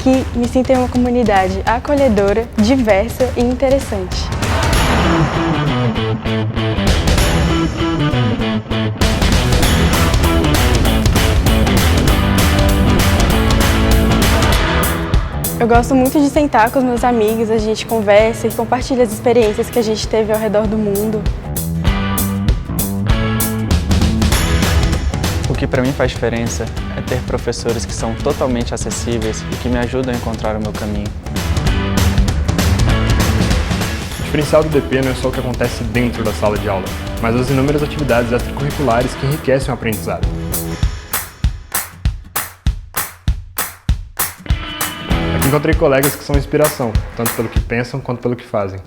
Aqui me sinto em uma comunidade acolhedora, diversa e interessante. Eu gosto muito de sentar com os meus amigos, a gente conversa e compartilha as experiências que a gente teve ao redor do mundo. O que para mim faz diferença é ter professores que são totalmente acessíveis e que me ajudam a encontrar o meu caminho. O diferencial do DP não é só o que acontece dentro da sala de aula, mas as inúmeras atividades extracurriculares que enriquecem o aprendizado. Aqui encontrei colegas que são inspiração, tanto pelo que pensam quanto pelo que fazem.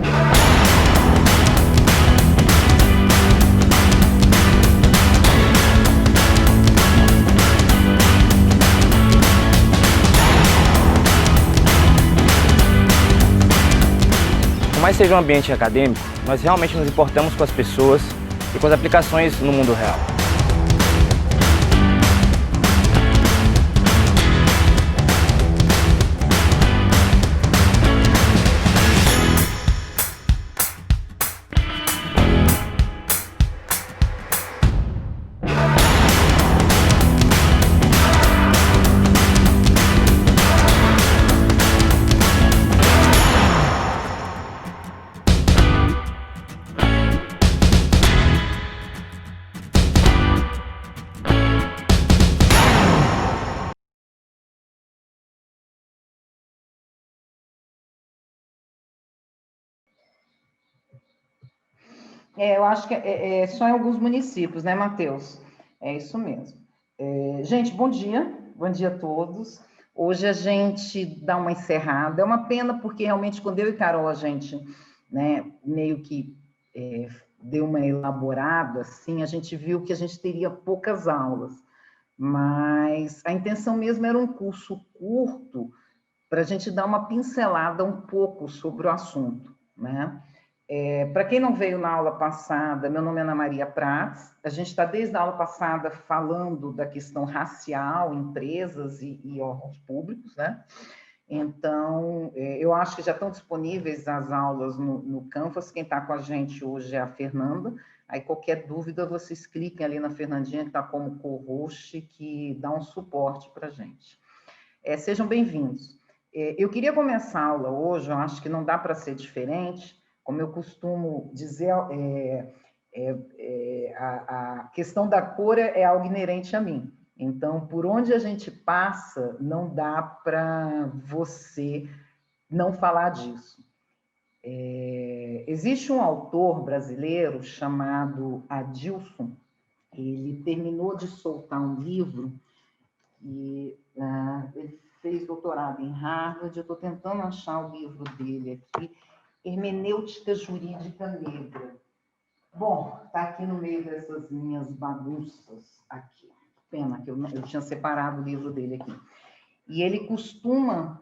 Por mais seja um ambiente acadêmico, nós realmente nos importamos com as pessoas e com as aplicações no mundo real. Eu acho que é só em alguns municípios, né, Matheus? É isso mesmo. Gente, bom dia a todos. Hoje a gente dá uma encerrada. É uma pena porque realmente quando eu e Carol a gente, né, meio que deu uma elaborada, assim, a gente viu que a gente teria poucas aulas, mas a intenção mesmo era um curso curto para a gente dar uma pincelada um pouco sobre o assunto, né? Para quem não veio na aula passada, meu nome é Ana Maria Prats, a gente está desde a aula passada falando da questão racial, empresas e órgãos públicos, né? Então, eu acho que já estão disponíveis as aulas no Canvas, quem está com a gente hoje é a Fernanda, aí qualquer dúvida vocês cliquem ali na Fernandinha, que está como co-host, que dá um suporte para a gente. Sejam bem-vindos. Eu queria começar a aula hoje, eu acho que não dá para ser diferente, como eu costumo dizer, a questão da cor é algo inerente a mim. Então, por onde a gente passa, não dá para você não falar disso. Existe um autor brasileiro chamado Adilson, ele terminou de soltar um livro e ele fez doutorado em Harvard, eu estou tentando achar o livro dele aqui, Hermenêutica Jurídica Negra. Bom, está aqui no meio dessas minhas bagunças aqui. Pena que eu tinha separado o livro dele aqui. E ele costuma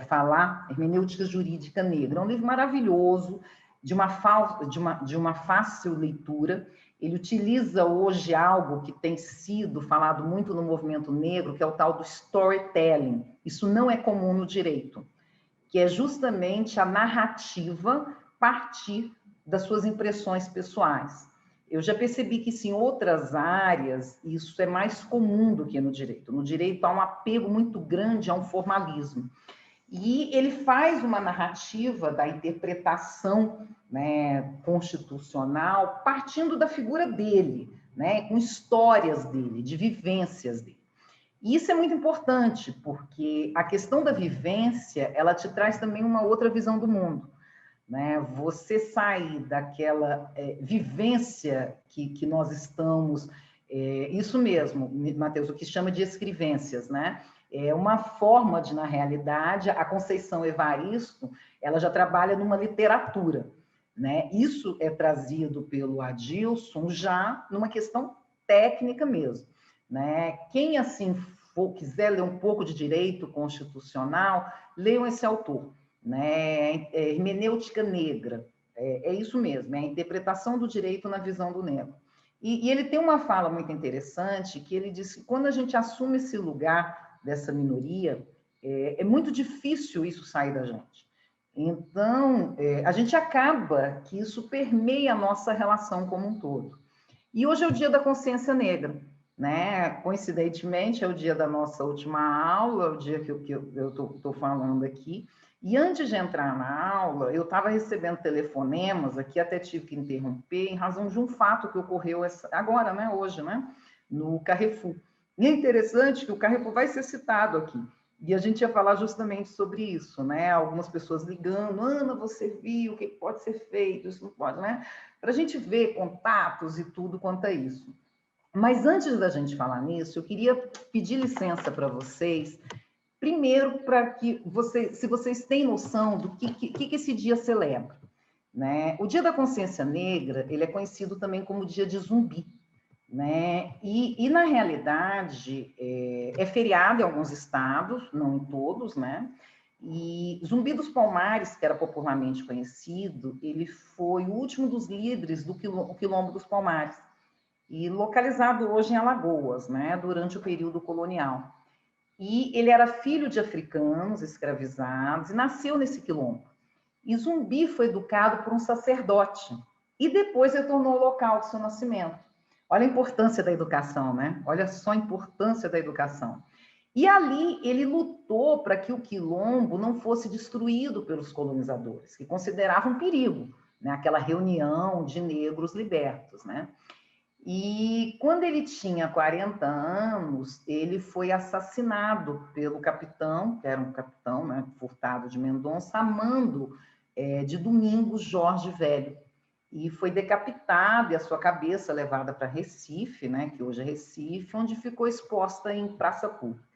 falar Hermenêutica Jurídica Negra. É um livro maravilhoso, de uma fácil leitura. Ele utiliza hoje algo que tem sido falado muito no movimento negro, que é o tal do storytelling. Isso não é comum no direito, que é justamente a narrativa partir das suas impressões pessoais. Eu já percebi que em outras áreas isso é mais comum do que no direito. No direito há um apego muito grande a um formalismo. E ele faz uma narrativa da interpretação, né, constitucional partindo da figura dele, né, com histórias dele, de vivências dele. E isso é muito importante, porque a questão da vivência, ela te traz também uma outra visão do mundo, né? Você sair daquela vivência que nós estamos... isso mesmo, Matheus, o que chama de escrivências, né? É uma forma de, na realidade, a Conceição Evaristo, ela já trabalha numa literatura, né? Isso é trazido pelo Adilson já numa questão técnica mesmo, né? Quem, assim, quiser ler um pouco de direito constitucional, leiam esse autor, né? Hermenêutica Negra, é isso mesmo, é a interpretação do direito na visão do negro. E ele tem uma fala muito interessante, que ele diz que quando a gente assume esse lugar dessa minoria, é muito difícil isso sair da gente. Então, a gente acaba que isso permeia a nossa relação como um todo. E hoje é o Dia da Consciência Negra, né? Coincidentemente, é o dia da nossa última aula, é o dia que eu estou falando aqui. E antes de entrar na aula, eu estava recebendo telefonemas aqui, até tive que interromper, em razão de um fato que ocorreu agora, né? Hoje, né? No Carrefour. E é interessante que o Carrefour vai ser citado aqui. E a gente ia falar justamente sobre isso, né? Algumas pessoas ligando, Ana, você viu, o que pode ser feito, isso não pode, né? Para a gente ver contatos e tudo quanto a isso. Mas antes da gente falar nisso, eu queria pedir licença para vocês, primeiro para que se vocês têm noção do que esse dia celebra, né? O Dia da Consciência Negra, ele é conhecido também como Dia de Zumbi, né? E na realidade, é feriado em alguns estados, não em todos, né? E Zumbi dos Palmares, que era popularmente conhecido, ele foi o último dos líderes do Quilombo dos Palmares, e localizado hoje em Alagoas, né? Durante o período colonial. E ele era filho de africanos escravizados e nasceu nesse quilombo. E Zumbi foi educado por um sacerdote e depois retornou ao local de seu nascimento. Olha a importância da educação, né? Olha só a importância da educação. E ali ele lutou para que o quilombo não fosse destruído pelos colonizadores, que consideravam um perigo, né? Aquela reunião de negros libertos, né? E quando ele tinha 40 anos, ele foi assassinado pelo capitão, que era um capitão, né, Furtado de Mendonça, Amando de Domingos Jorge Velho. E foi decapitado e a sua cabeça levada para Recife, né, que hoje é Recife, onde ficou exposta em praça pública.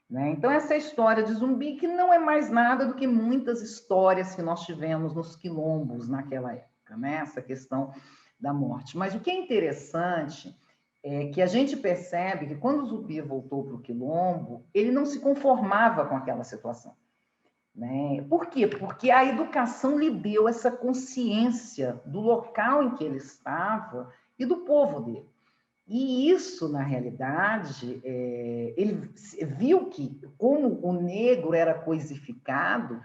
Né? Então, essa é a história de Zumbi, que não é mais nada do que muitas histórias que nós tivemos nos quilombos naquela época, né? Essa questão da morte. Mas o que é interessante é que a gente percebe que quando o Zumbi voltou para o quilombo, ele não se conformava com aquela situação. Né? Por quê? Porque a educação lhe deu essa consciência do local em que ele estava e do povo dele. E isso, na realidade, ele viu que, como o negro era coisificado,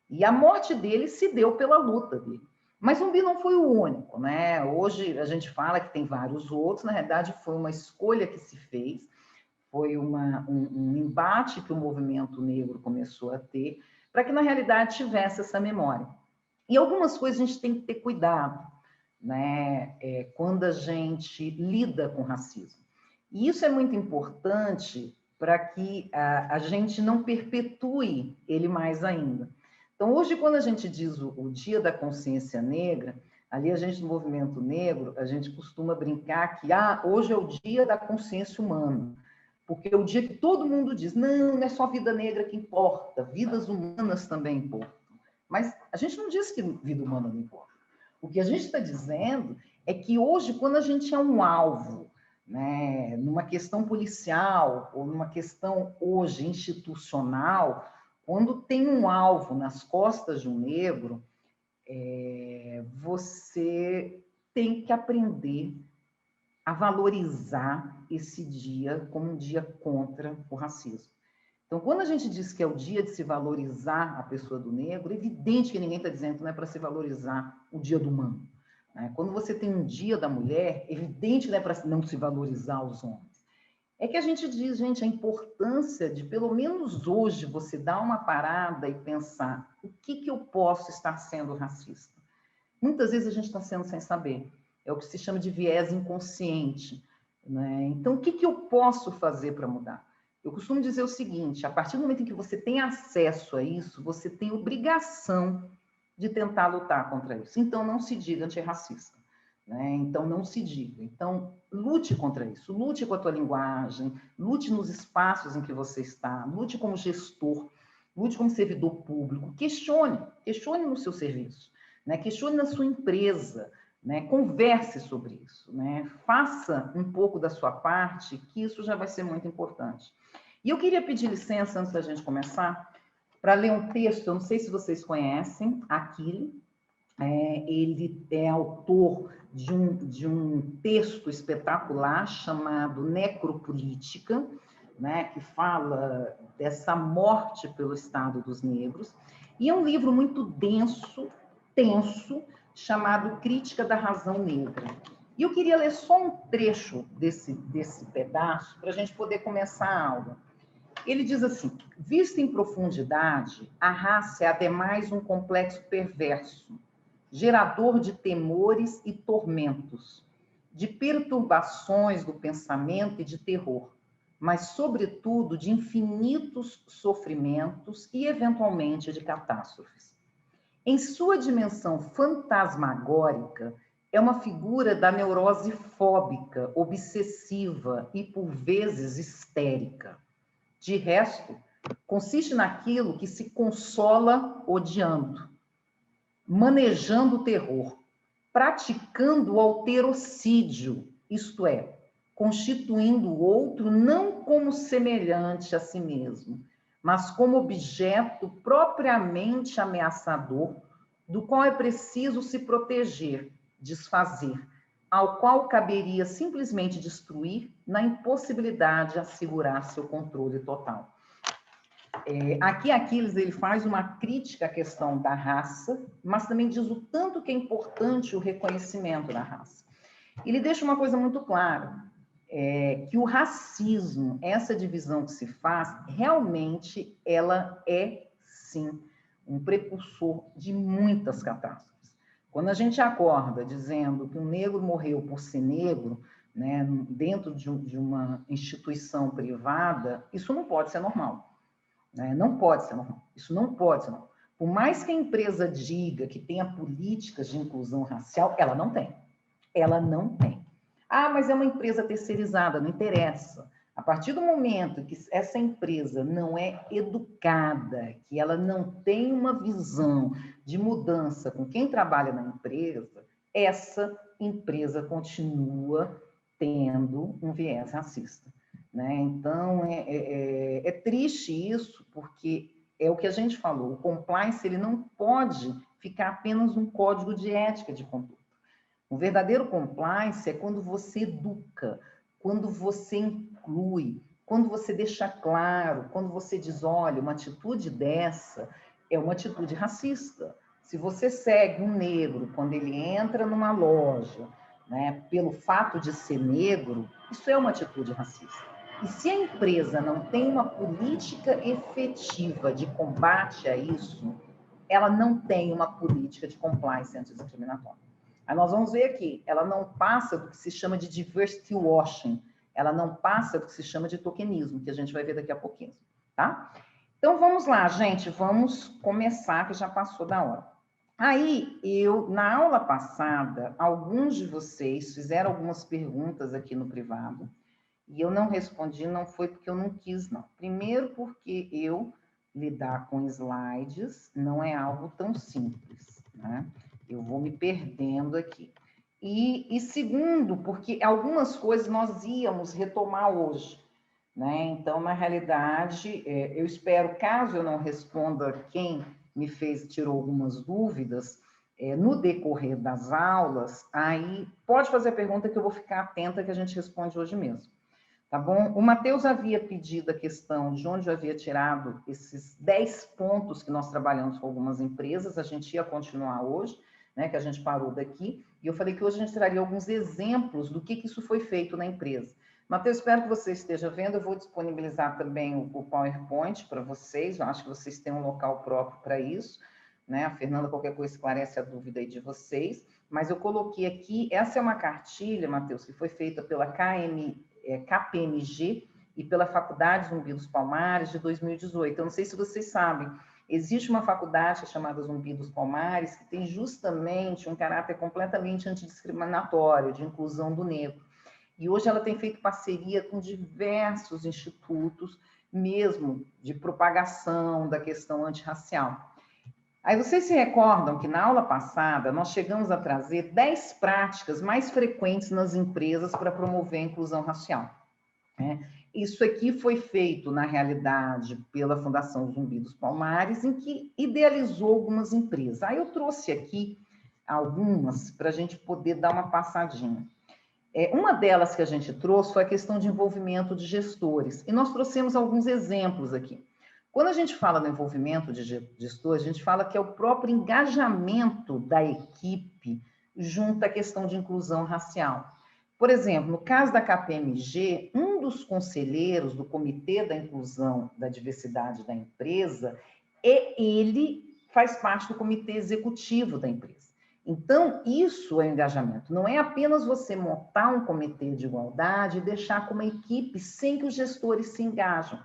e a morte dele se deu pela luta dele. Mas Zumbi não foi o único, né? Hoje a gente fala que tem vários outros, na realidade foi uma escolha que se fez, foi um embate que o movimento negro começou a ter, para que na realidade tivesse essa memória. E algumas coisas a gente tem que ter cuidado, né? Quando a gente lida com racismo. E isso é muito importante para que a gente não perpetue ele mais ainda. Então, hoje, quando a gente diz o Dia da Consciência Negra, ali a gente, no movimento negro, a gente costuma brincar que hoje é o Dia da Consciência Humana, porque é o dia que todo mundo diz, não é só vida negra que importa, vidas humanas também importam. Mas a gente não diz que vida humana não importa. O que a gente está dizendo é que hoje, quando a gente é um alvo, né, numa questão policial ou numa questão hoje institucional, quando tem um alvo nas costas de um negro, você tem que aprender a valorizar esse dia como um dia contra o racismo. Então, quando a gente diz que é o dia de se valorizar a pessoa do negro, é evidente que ninguém está dizendo que não é para se valorizar o dia do humano. Né? Quando você tem um dia da mulher, é evidente que não é para não se valorizar os homens. É que a gente diz, gente, a importância de, pelo menos hoje, você dar uma parada e pensar o que eu posso estar sendo racista. Muitas vezes a gente está sendo sem saber. É o que se chama de viés inconsciente. Né? Então, o que eu posso fazer para mudar? Eu costumo dizer o seguinte, a partir do momento em que você tem acesso a isso, você tem obrigação de tentar lutar contra isso. Então, não se diga antirracista. Né? Então, não se diga. Então, lute contra isso, lute com a tua linguagem, lute nos espaços em que você está, lute como gestor, lute como servidor público, questione no seu serviço, né? Questione na sua empresa, né? Converse sobre isso, né? Faça um pouco da sua parte, que isso já vai ser muito importante. E eu queria pedir licença, antes da gente começar, para ler um texto, eu não sei se vocês conhecem, Achille. Ele é autor de um texto espetacular chamado Necropolítica, né, que fala dessa morte pelo Estado dos Negros, e é um livro muito denso, tenso, chamado Crítica da Razão Negra. E eu queria ler só um trecho desse pedaço para a gente poder começar a aula. Ele diz assim: vista em profundidade, a raça é ademais um complexo perverso, gerador de temores e tormentos, de perturbações do pensamento e de terror, mas, sobretudo, de infinitos sofrimentos e, eventualmente, de catástrofes. Em sua dimensão fantasmagórica, é uma figura da neurose fóbica, obsessiva e, por vezes, histérica. De resto, consiste naquilo que se consola odiando, manejando o terror, praticando o alterocídio, isto é, constituindo o outro não como semelhante a si mesmo, mas como objeto propriamente ameaçador, do qual é preciso se proteger, desfazer, ao qual caberia simplesmente destruir, na impossibilidade de assegurar seu controle total. Aqui Aquiles ele faz uma crítica à questão da raça, mas também diz o tanto que é importante o reconhecimento da raça. Ele deixa uma coisa muito clara, que o racismo, essa divisão que se faz, realmente ela é, sim, um precursor de muitas catástrofes. Quando a gente acorda dizendo que um negro morreu por ser negro, né, dentro de uma instituição privada, isso não pode ser normal. Né? Não pode ser normal. Isso não pode ser normal. Por mais que a empresa diga que tenha políticas de inclusão racial, ela não tem. Ela não tem. Ah, mas é uma empresa terceirizada, não interessa. A partir do momento que essa empresa não é educada, que ela não tem uma visão de mudança com quem trabalha na empresa, essa empresa continua tendo um viés racista. Né? Então, é triste isso, porque é o que a gente falou, o compliance ele não pode ficar apenas um código de ética de conduta. O verdadeiro compliance é quando você educa, quando você inclui, quando você deixa claro, quando você diz, olha, uma atitude dessa é uma atitude racista. Se você segue um negro quando ele entra numa loja, né, pelo fato de ser negro, isso é uma atitude racista. E se a empresa não tem uma política efetiva de combate a isso, ela não tem uma política de compliance antidiscriminatória. Aí nós vamos ver aqui, ela não passa do que se chama de diversity washing, ela não passa do que se chama de tokenismo, que a gente vai ver daqui a pouquinho, tá? Então vamos lá, gente, vamos começar, que já passou da hora. Aí, na aula passada, alguns de vocês fizeram algumas perguntas aqui no privado, e eu não respondi, não foi porque eu não quis, não. Primeiro, porque lidar com slides não é algo tão simples, né? Eu vou me perdendo aqui. E segundo, porque algumas coisas nós íamos retomar hoje, né? Então, na realidade, eu espero, caso eu não responda quem me tirou algumas dúvidas, no decorrer das aulas, aí pode fazer a pergunta que eu vou ficar atenta que a gente responde hoje mesmo. Tá bom? O Matheus havia pedido a questão de onde eu havia tirado esses 10 pontos que nós trabalhamos com algumas empresas, a gente ia continuar hoje, né, que a gente parou daqui, e eu falei que hoje a gente traria alguns exemplos do que isso foi feito na empresa. Matheus, espero que você esteja vendo, eu vou disponibilizar também o PowerPoint para vocês, eu acho que vocês têm um local próprio para isso, né, a Fernanda, qualquer coisa, esclarece a dúvida aí de vocês, mas eu coloquei aqui, essa é uma cartilha, Matheus, que foi feita pela KPMG e pela Faculdade Zumbi dos Palmares de 2018. Eu não sei se vocês sabem, existe uma faculdade chamada Zumbi dos Palmares que tem justamente um caráter completamente antidiscriminatório, de inclusão do negro. E hoje ela tem feito parceria com diversos institutos, mesmo de propagação da questão antirracial. Aí vocês se recordam que na aula passada nós chegamos a trazer 10 práticas mais frequentes nas empresas para promover a inclusão racial. Né? Isso aqui foi feito, na realidade, pela Fundação Zumbi dos Palmares, em que idealizou algumas empresas. Aí eu trouxe aqui algumas para a gente poder dar uma passadinha. Uma delas que a gente trouxe foi a questão de envolvimento de gestores, e nós trouxemos alguns exemplos aqui. Quando a gente fala do envolvimento de gestores, a gente fala que é o próprio engajamento da equipe junto à questão de inclusão racial. Por exemplo, no caso da KPMG, um dos conselheiros do Comitê da Inclusão da Diversidade da empresa, ele faz parte do comitê executivo da empresa. Então, isso é engajamento. Não é apenas você montar um comitê de igualdade e deixar como equipe sem que os gestores se engajam,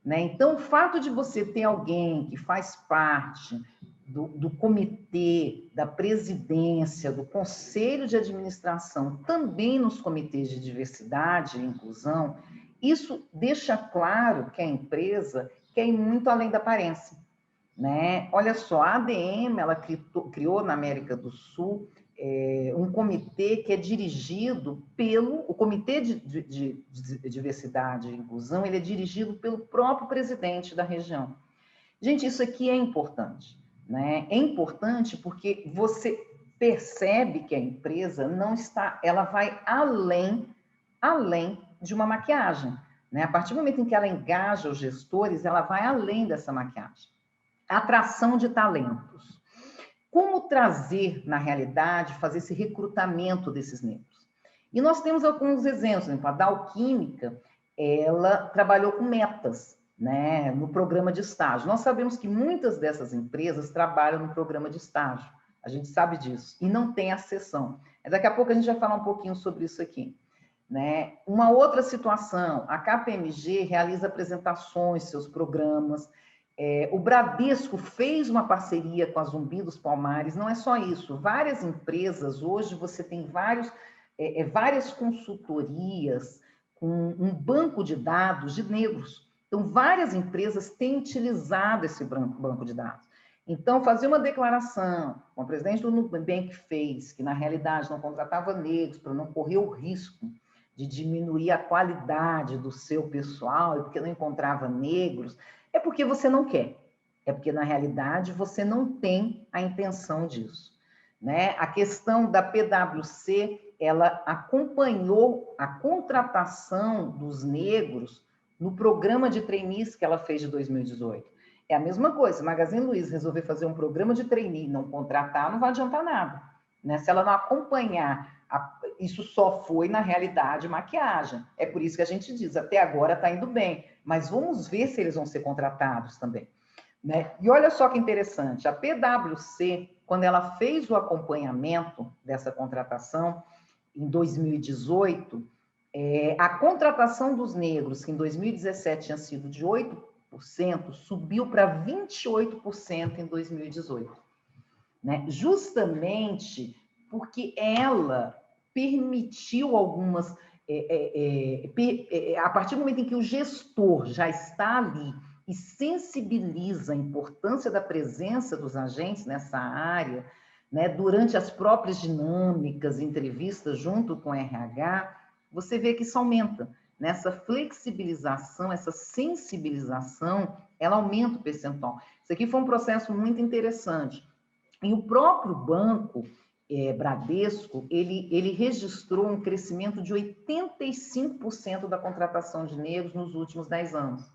né? Então, o fato de você ter alguém que faz parte do comitê, da presidência, do conselho de administração, também nos comitês de diversidade e inclusão, isso deixa claro que a empresa quer ir muito além da aparência, né? Olha só, a ADM, ela criou na América do Sul um comitê que é dirigido o Comitê de Diversidade e Inclusão, ele é dirigido pelo próprio presidente da região. Gente, isso aqui é importante, né? É importante porque você percebe que a empresa ela vai além de uma maquiagem, né? A partir do momento em que ela engaja os gestores, ela vai além dessa maquiagem. Atração de talentos. Como trazer, na realidade, fazer esse recrutamento desses negros? E nós temos alguns exemplos. Por exemplo, a Dow Química, ela trabalhou com metas, né, no programa de estágio. Nós sabemos que muitas dessas empresas trabalham no programa de estágio. A gente sabe disso. E não tem acessão. Daqui a pouco a gente vai falar um pouquinho sobre isso aqui, né? Uma outra situação, a KPMG realiza apresentações, seus programas. O Bradesco fez uma parceria com a Zumbi dos Palmares, não é só isso, várias empresas, hoje você tem várias consultorias com um banco de dados de negros, então várias empresas têm utilizado esse banco de dados. Então, fazer uma declaração, como o presidente do Nubank fez, que na realidade não contratava negros para não correr o risco de diminuir a qualidade do seu pessoal, e porque não encontrava negros, é porque você não quer. É porque, na realidade, você não tem a intenção disso, né? A questão da PwC, ela acompanhou a contratação dos negros no programa de trainees que ela fez de 2018. É a mesma coisa, Magazine Luiza resolver fazer um programa de trainee e não contratar, não vai adiantar nada, né? Se ela não acompanhar, isso só foi, na realidade, maquiagem. É por isso que a gente diz, até agora está indo bem, mas vamos ver se eles vão ser contratados também, né? E olha só que interessante, a PwC, quando ela fez o acompanhamento dessa contratação, em 2018, a contratação dos negros, que em 2017 tinha sido de 8%, subiu para 28% em 2018, né? Justamente porque ela permitiu algumas... a partir do momento em que o gestor já está ali e sensibiliza a importância da presença dos agentes nessa área, né, durante as próprias dinâmicas, entrevistas junto com o RH, você vê que isso aumenta. Nessa flexibilização, essa sensibilização, ela aumenta o percentual. Isso aqui foi um processo muito interessante. E o próprio banco, Bradesco, ele registrou um crescimento de 85% da contratação de negros nos últimos 10 anos,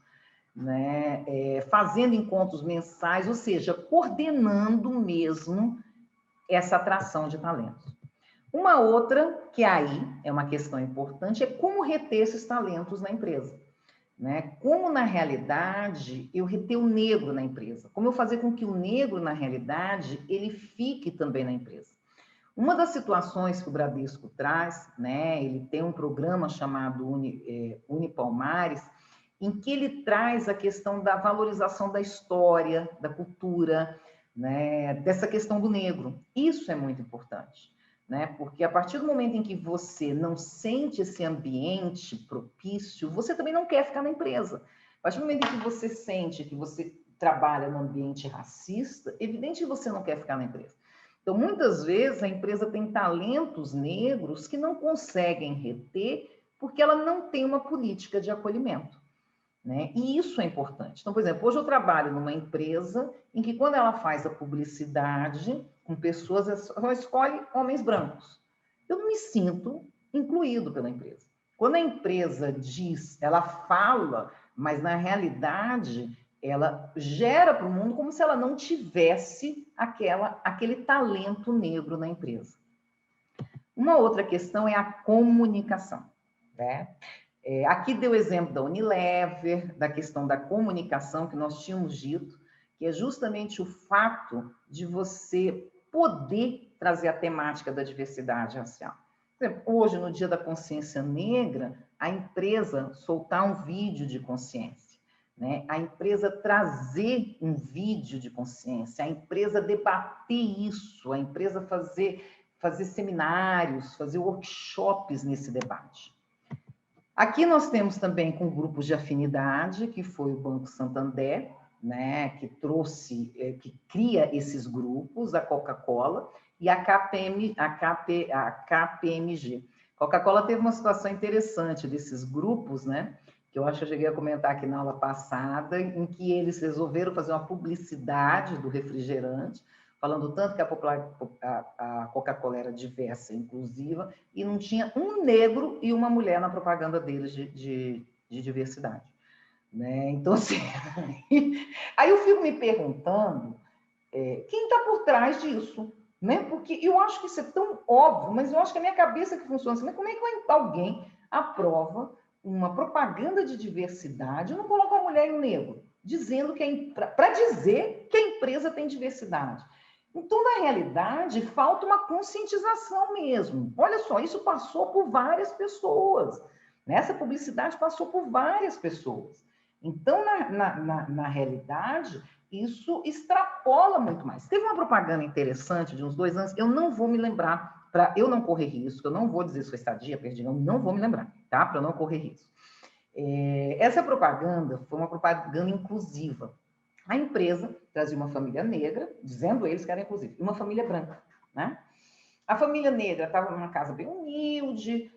né? Fazendo encontros mensais, ou seja, coordenando mesmo essa atração de talentos. Uma outra, que aí é uma questão importante, é como reter esses talentos na empresa, né? Como, na realidade, eu reter o negro na empresa? Como eu fazer com que o negro, na realidade, ele fique também na empresa? Uma das situações que o Bradesco traz, né, ele tem um programa chamado Uni Palmares, em que ele traz a questão da valorização da história, da cultura, né, dessa questão do negro. Isso é muito importante, né, porque a partir do momento em que você não sente esse ambiente propício, você também não quer ficar na empresa. A partir do momento em que você sente que você trabalha num ambiente racista, é evidente que você não quer ficar na empresa. Então, muitas vezes, a empresa tem talentos negros que não conseguem reter porque ela não tem uma política de acolhimento, né? E isso é importante. Então, por exemplo, hoje eu trabalho numa empresa em que, quando ela faz a publicidade com pessoas, ela escolhe homens brancos. Eu não me sinto incluído pela empresa. Quando a empresa diz, ela fala, mas na realidade ela gera para o mundo como se ela não tivesse aquele talento negro na empresa. Uma outra questão é a comunicação, né? Aqui deu o exemplo da Unilever, da questão da comunicação que nós tínhamos dito, que é justamente o fato de você poder trazer a temática da diversidade racial. Por exemplo, hoje, no Dia da Consciência Negra, a empresa soltar um vídeo de consciência, né? A empresa trazer um vídeo de consciência, a empresa debater isso, a empresa fazer seminários, fazer workshops nesse debate. Aqui nós temos também com grupos de afinidade, que foi o Banco Santander, né, que cria esses grupos, a Coca-Cola e a KPMG. Coca-Cola teve uma situação interessante desses grupos, né, que eu acho que eu cheguei a comentar aqui na aula passada, em que eles resolveram fazer uma publicidade do refrigerante, falando tanto que a Coca-Cola era diversa e inclusiva, e não tinha um negro e uma mulher na propaganda deles de diversidade. Né? Então, assim, aí eu fico me perguntando quem está por trás disso, né? Porque eu acho que isso é tão óbvio, mas eu acho que a minha cabeça que funciona assim, mas como é que alguém aprova uma propaganda de diversidade e não coloca uma mulher e um negro, dizendo que para dizer que a empresa tem diversidade? Então, na realidade, falta uma conscientização mesmo. Olha só, isso passou por várias pessoas, né? Essa publicidade passou por várias pessoas. Então, na realidade, isso extrapola muito mais. Teve uma propaganda interessante de uns 2 anos, eu não vou me lembrar, para eu não correr risco, eu não vou dizer sua estadia, perdida, não vou me lembrar, tá? Para eu não correr risco. Essa propaganda foi uma propaganda inclusiva. A empresa trazia uma família negra, dizendo eles que era inclusiva, e uma família branca, né? A família negra estava numa casa bem humilde,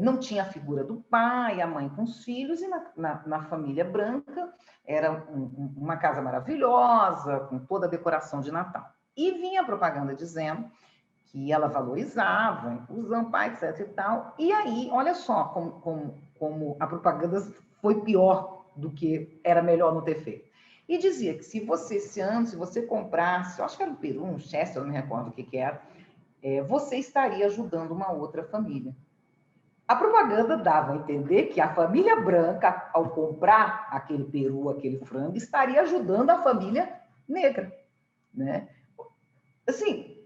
não tinha a figura do pai, a mãe com os filhos, e na família branca era uma casa maravilhosa, com toda a decoração de Natal. E vinha a propaganda dizendo que ela valorizava a inclusão, pai, etc. e tal. E aí, olha só como a propaganda foi pior do que era melhor não ter feito. E dizia que se você comprasse, eu acho que era um peru, um Chester, eu não me recordo o que era, você estaria ajudando uma outra família. A propaganda dava a entender que a família branca, ao comprar aquele peru, aquele frango, estaria ajudando a família negra, né? Assim,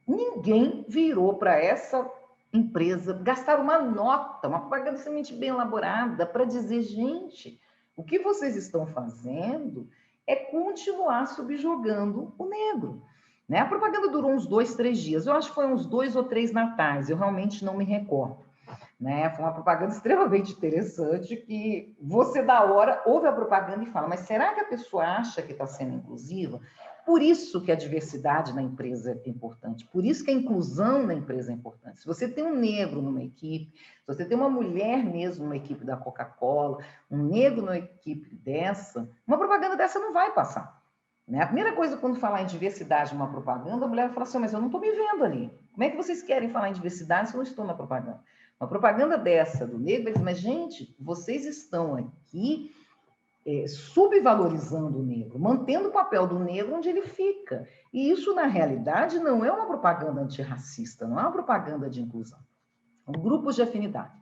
ninguém virou para essa empresa, gastaram uma nota, uma propaganda extremamente bem elaborada para dizer, gente, o que vocês estão fazendo é continuar subjugando o negro. Né? A propaganda durou uns 2, 3 dias. Eu acho que foi uns 2 ou 3 natais, eu realmente não me recordo. Né? Foi uma propaganda extremamente interessante que você, da hora, ouve a propaganda e fala, mas será que a pessoa acha que está sendo inclusiva? Por isso que a diversidade na empresa é importante, por isso que a inclusão na empresa é importante. Se você tem um negro numa equipe, se você tem uma mulher mesmo numa equipe da Coca-Cola, um negro numa equipe dessa, uma propaganda dessa não vai passar. Né? A primeira coisa, quando falar em diversidade numa propaganda, a mulher vai falar assim, mas eu não estou me vendo ali. Como é que vocês querem falar em diversidade se eu não estou na propaganda? Uma propaganda dessa do negro, eles dizem, mas gente, vocês estão aqui subvalorizando o negro, mantendo o papel do negro onde ele fica. E isso, na realidade, não é uma propaganda antirracista, não é uma propaganda de inclusão. Grupos de afinidade.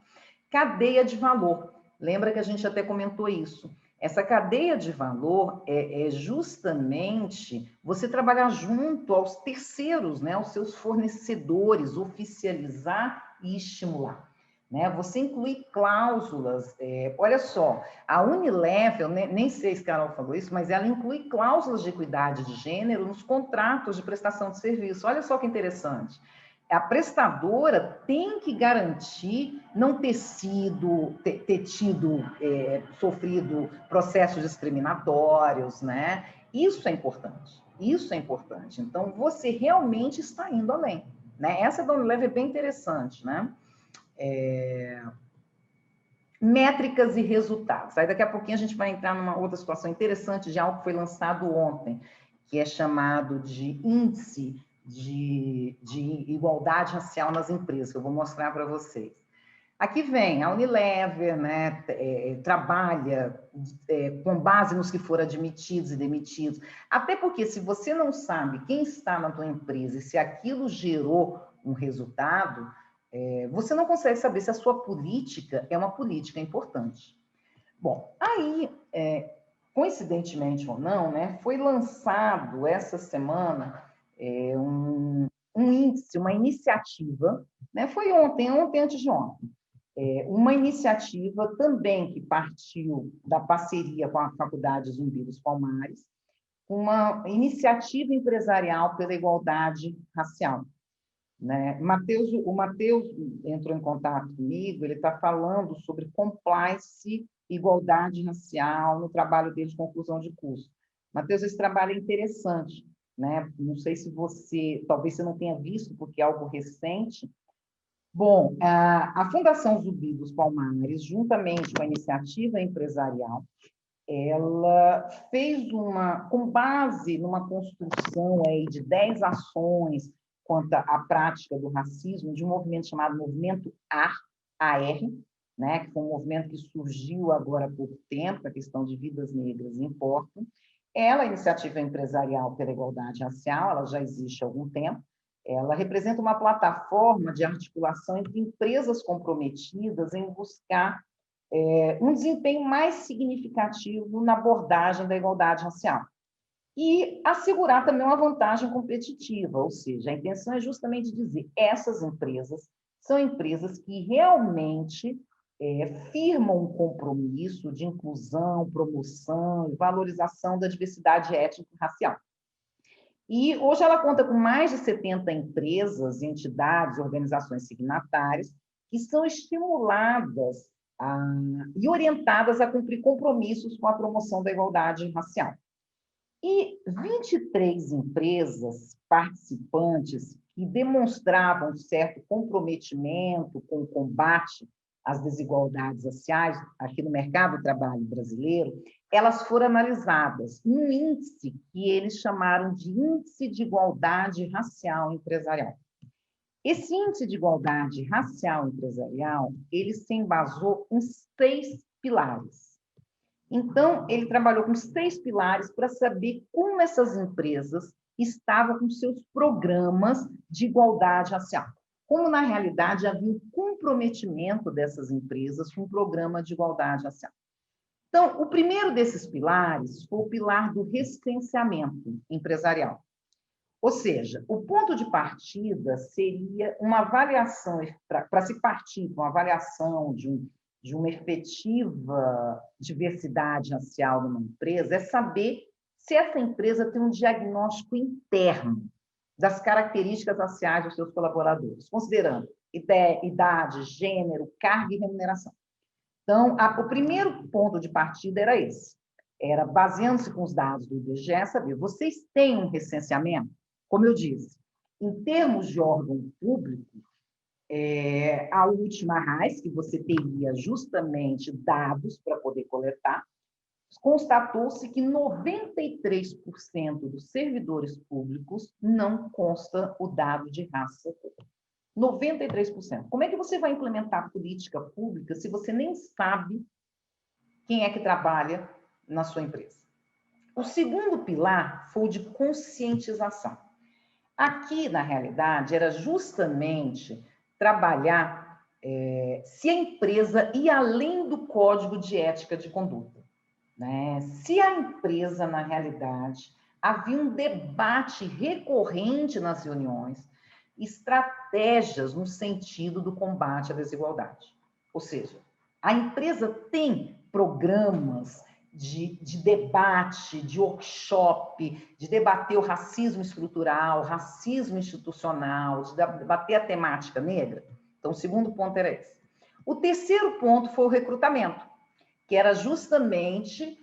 Cadeia de valor. Lembra que a gente até comentou isso. Essa cadeia de valor é justamente você trabalhar junto aos terceiros, né, aos seus fornecedores, oficializar e estimular. Né? Você incluir cláusulas, olha só, a Unilever, eu nem sei se a Carol falou isso, mas ela inclui cláusulas de equidade de gênero nos contratos de prestação de serviço. Olha só que interessante. A prestadora tem que garantir não ter sofrido processos discriminatórios, né? Isso é importante, isso é importante. Então, você realmente está indo além, né? Essa da Unilever é bem interessante, né? Métricas e resultados. Aí, daqui a pouquinho, a gente vai entrar numa outra situação interessante de algo que foi lançado ontem, que é chamado de índice de igualdade racial nas empresas, que eu vou mostrar para vocês. Aqui vem a Unilever, né, trabalha com base nos que foram admitidos e demitidos, até porque se você não sabe quem está na tua empresa e se aquilo gerou um resultado, você não consegue saber se a sua política é uma política importante. Bom, aí, coincidentemente ou não, né, foi lançado essa semana um índice, uma iniciativa, né, foi ontem antes de ontem, uma iniciativa também que partiu da parceria com a Faculdade Zumbi dos Palmares, uma iniciativa empresarial pela igualdade racial. Né? O Matheus entrou em contato comigo, ele está falando sobre compliance e igualdade racial no trabalho dele de conclusão de curso. Matheus, esse trabalho é interessante, né? Não sei se talvez você não tenha visto, porque é algo recente. Bom, a Fundação Zumbi dos Palmares, juntamente com a iniciativa empresarial, ela fez com base numa construção aí de 10 ações quanto à prática do racismo, de um movimento chamado Movimento AR, né, que foi um movimento que surgiu agora há pouco tempo, a questão de vidas negras importa. Ela, a iniciativa empresarial pela igualdade racial, ela já existe há algum tempo. Ela representa uma plataforma de articulação entre empresas comprometidas em buscar um desempenho mais significativo na abordagem da igualdade racial. E assegurar também uma vantagem competitiva, ou seja, a intenção é justamente dizer essas empresas são empresas que realmente firmam um compromisso de inclusão, promoção e valorização da diversidade étnico-racial. E hoje ela conta com mais de 70 empresas, entidades, organizações signatárias, que são estimuladas e orientadas a cumprir compromissos com a promoção da igualdade racial. E 23 empresas participantes que demonstravam certo comprometimento com o combate às desigualdades raciais aqui no mercado de trabalho brasileiro, elas foram analisadas num índice que eles chamaram de Índice de Igualdade Racial Empresarial. Esse Índice de Igualdade Racial Empresarial, ele se embasou em 6 pilares. Então, ele trabalhou com 6 pilares para saber como essas empresas estavam com seus programas de igualdade racial. Como, na realidade, havia um comprometimento dessas empresas com o programa de igualdade racial. Então, o primeiro desses pilares foi o pilar do recenseamento empresarial. Ou seja, o ponto de partida seria uma avaliação, para se partir para uma avaliação de uma efetiva diversidade racial numa empresa, é saber se essa empresa tem um diagnóstico interno das características raciais dos seus colaboradores, considerando idade, gênero, carga e remuneração. Então, o primeiro ponto de partida era esse. Era, baseando-se com os dados do IBGE, saber, vocês têm um recenseamento? Como eu disse, em termos de órgão público, a última RAIS, que você teria justamente dados para poder coletar, constatou-se que 93% dos servidores públicos não consta o dado de raça. 93%. Como é que você vai implementar política pública se você nem sabe quem é que trabalha na sua empresa? O segundo pilar foi o de conscientização. Aqui, na realidade, era justamente trabalhar se a empresa ia além do Código de Ética de Conduta. Né? Se a empresa, na realidade, havia um debate recorrente nas reuniões, estratégias no sentido do combate à desigualdade. Ou seja, a empresa tem programas de debate, de workshop, de debater o racismo estrutural, o racismo institucional, de debater a temática negra. Então, o segundo ponto era esse. O terceiro ponto foi o recrutamento, que era justamente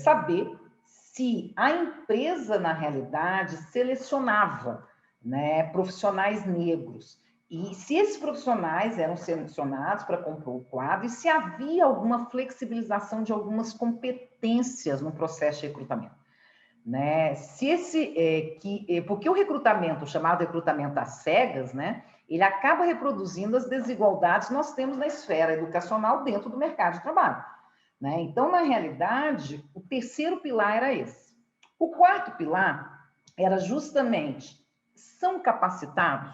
saber se a empresa, na realidade, selecionava, né, profissionais negros. E se esses profissionais eram selecionados para compor o quadro e se havia alguma flexibilização de algumas competências no processo de recrutamento. né? Porque o recrutamento, chamado recrutamento às cegas, né, ele acaba reproduzindo as desigualdades que nós temos na esfera educacional dentro do mercado de trabalho, né? Então, na realidade, o terceiro pilar era esse. O quarto pilar era justamente, são capacitados,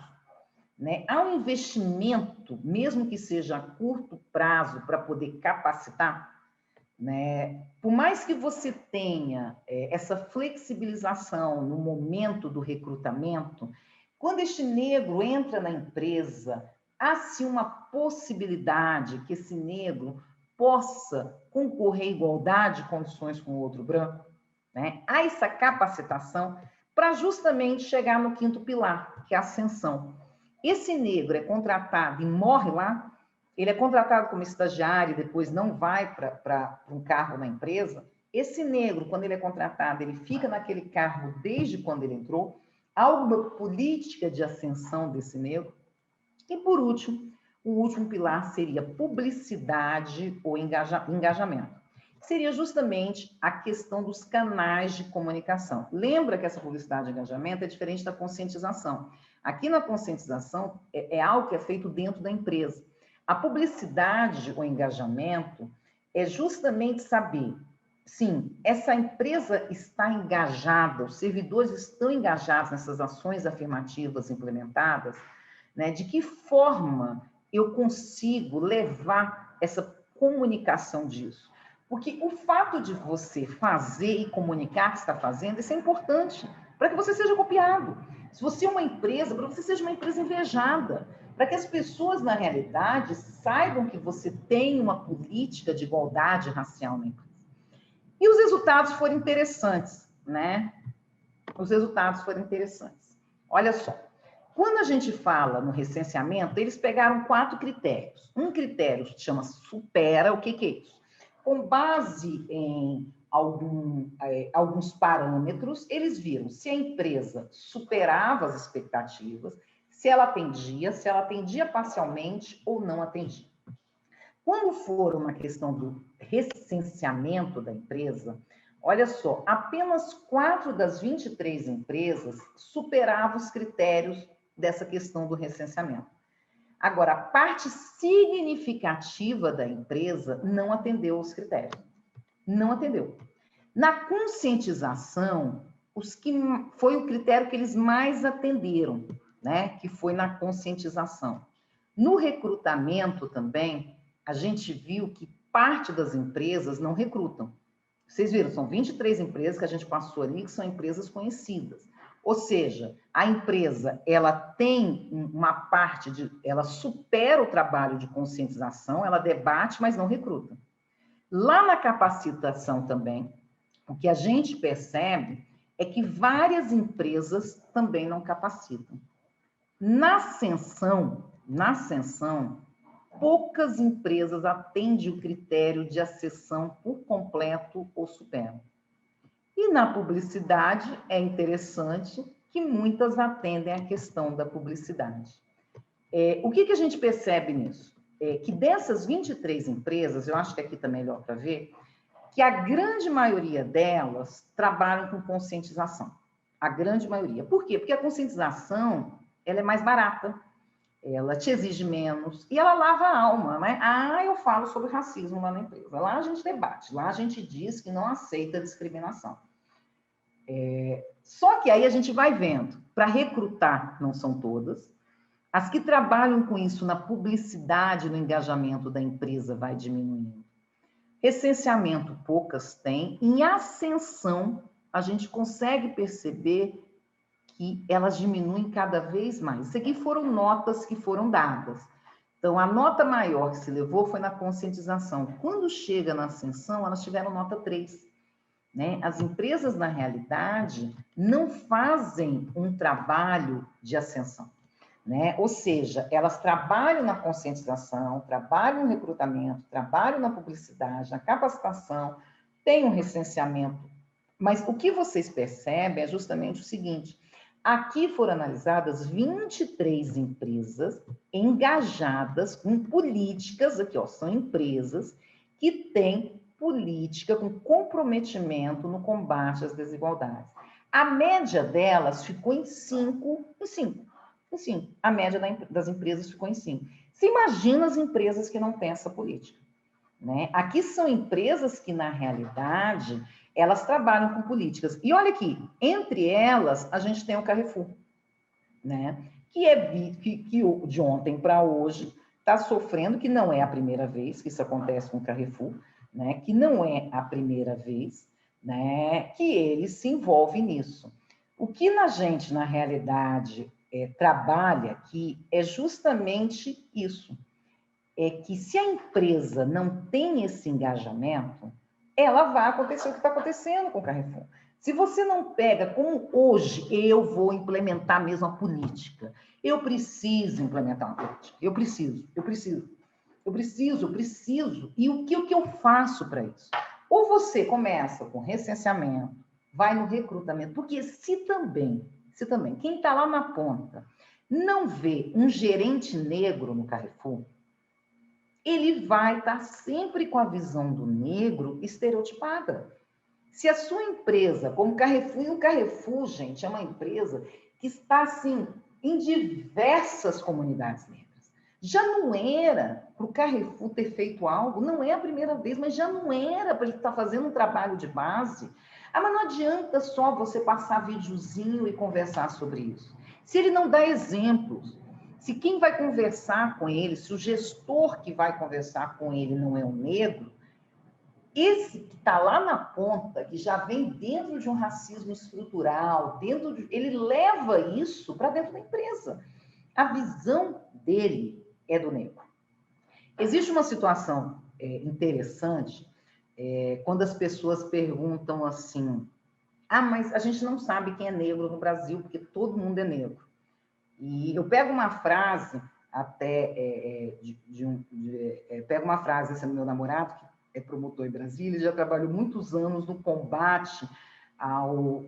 né? Há um investimento, mesmo que seja a curto prazo, para poder capacitar, né? Por mais que você tenha essa flexibilização no momento do recrutamento, quando este negro entra na empresa, há-se uma possibilidade que esse negro possa concorrer à igualdade de condições com o outro branco, né? Há essa capacitação para justamente chegar no quinto pilar, que é a ascensão. Esse negro é contratado e morre lá, ele é contratado como estagiário e depois não vai para um cargo na empresa. Esse negro, quando ele é contratado, ele fica naquele cargo desde quando ele entrou. Há uma política de ascensão desse negro. E, por último, o último pilar seria publicidade ou engajamento. Seria justamente a questão dos canais de comunicação. Lembra que essa publicidade e engajamento é diferente da conscientização. Aqui na conscientização é algo que é feito dentro da empresa. A publicidade ou engajamento é justamente saber, sim, essa empresa está engajada, os servidores estão engajados nessas ações afirmativas implementadas, né? De que forma eu consigo levar essa comunicação disso? Porque o fato de você fazer e comunicar o que está fazendo, isso é importante para que você seja copiado. Se você é uma empresa, para que você seja uma empresa invejada, para que as pessoas, na realidade, saibam que você tem uma política de igualdade racial na empresa. E os resultados foram interessantes, né? Os resultados foram interessantes. Olha só, quando a gente fala no recenseamento, eles pegaram 4 critérios. Um critério se chama supera, o que é isso? Com base em alguns parâmetros, eles viram se a empresa superava as expectativas, se ela atendia parcialmente ou não atendia. Quando for uma questão do recenseamento da empresa, olha só, apenas 4 das 23 empresas superavam os critérios dessa questão do recenseamento. Agora, a parte significativa da empresa não atendeu os critérios. Não atendeu. Na conscientização, foi o critério que eles mais atenderam, né? Que foi na conscientização. No recrutamento também, a gente viu que parte das empresas não recrutam. Vocês viram, são 23 empresas que a gente passou ali, que são empresas conhecidas. Ou seja, a empresa, ela tem uma parte ela supera o trabalho de conscientização, ela debate, mas não recruta. Lá na capacitação também, o que a gente percebe é que várias empresas também não capacitam. Na ascensão, poucas empresas atendem o critério de ascensão por completo ou superam. E na publicidade, é interessante que muitas atendem a questão da publicidade. O que a gente percebe nisso? Que dessas 23 empresas, eu acho que aqui está melhor para ver, que a grande maioria delas trabalham com conscientização. A grande maioria. Por quê? Porque a conscientização, ela é mais barata, ela te exige menos e ela lava a alma, né? Eu falo sobre racismo lá na empresa. Lá a gente debate, lá a gente diz que não aceita discriminação. Só que aí a gente vai vendo, para recrutar, não são todas, as que trabalham com isso na publicidade, no engajamento da empresa vai diminuindo. Recenseamento, poucas têm. Em ascensão, a gente consegue perceber que elas diminuem cada vez mais. Isso aqui foram notas que foram dadas. Então, a nota maior que se levou foi na conscientização. Quando chega na ascensão, elas tiveram nota 3. Né? As empresas, na realidade, não fazem um trabalho de ascensão. Né? Ou seja, elas trabalham na conscientização, trabalham no recrutamento, trabalham na publicidade, na capacitação, têm um recenseamento. Mas o que vocês percebem é justamente o seguinte: aqui foram analisadas 23 empresas engajadas com políticas, aqui ó, são empresas que têm política, com comprometimento no combate às desigualdades. A média delas ficou em 5. A média das empresas ficou em 5. Você imagina as empresas que não têm essa política, né? Aqui são empresas que, na realidade, elas trabalham com políticas. E olha aqui, entre elas, a gente tem o Carrefour, né? Que de ontem para hoje está sofrendo, que não é a primeira vez que isso acontece com o Carrefour, né? Que não é a primeira vez, né? Que ele se envolve nisso. O que a gente, na realidade, trabalha aqui é justamente isso. É que se a empresa não tem esse engajamento, ela vai acontecer o que está acontecendo com o Carrefour. Se você não pega como hoje eu vou implementar mesmo a política, eu preciso implementar uma política, eu preciso. E o que eu faço para isso? Ou você começa com recenseamento, vai no recrutamento, porque se também, quem está lá na ponta não vê um gerente negro no Carrefour, ele vai estar sempre com a visão do negro estereotipada. Se a sua empresa, como Carrefour, e o Carrefour, gente, é uma empresa que está, assim, em diversas comunidades negras. Já não era para o Carrefour ter feito algo, não é a primeira vez, mas já não era para ele estar fazendo um trabalho de base. Ah, mas não adianta só você passar videozinho e conversar sobre isso. Se ele não dá exemplos, se quem vai conversar com ele, se o gestor que vai conversar com ele não é um negro, esse que está lá na ponta, que já vem dentro de um racismo estrutural, ele leva isso para dentro da empresa. A visão dele é do negro. Existe uma situação interessante quando as pessoas perguntam assim, mas a gente não sabe quem é negro no Brasil, porque todo mundo é negro. E eu pego uma frase até pego uma frase, esse é meu namorado, que é promotor em Brasília, ele já trabalhou muitos anos no combate ao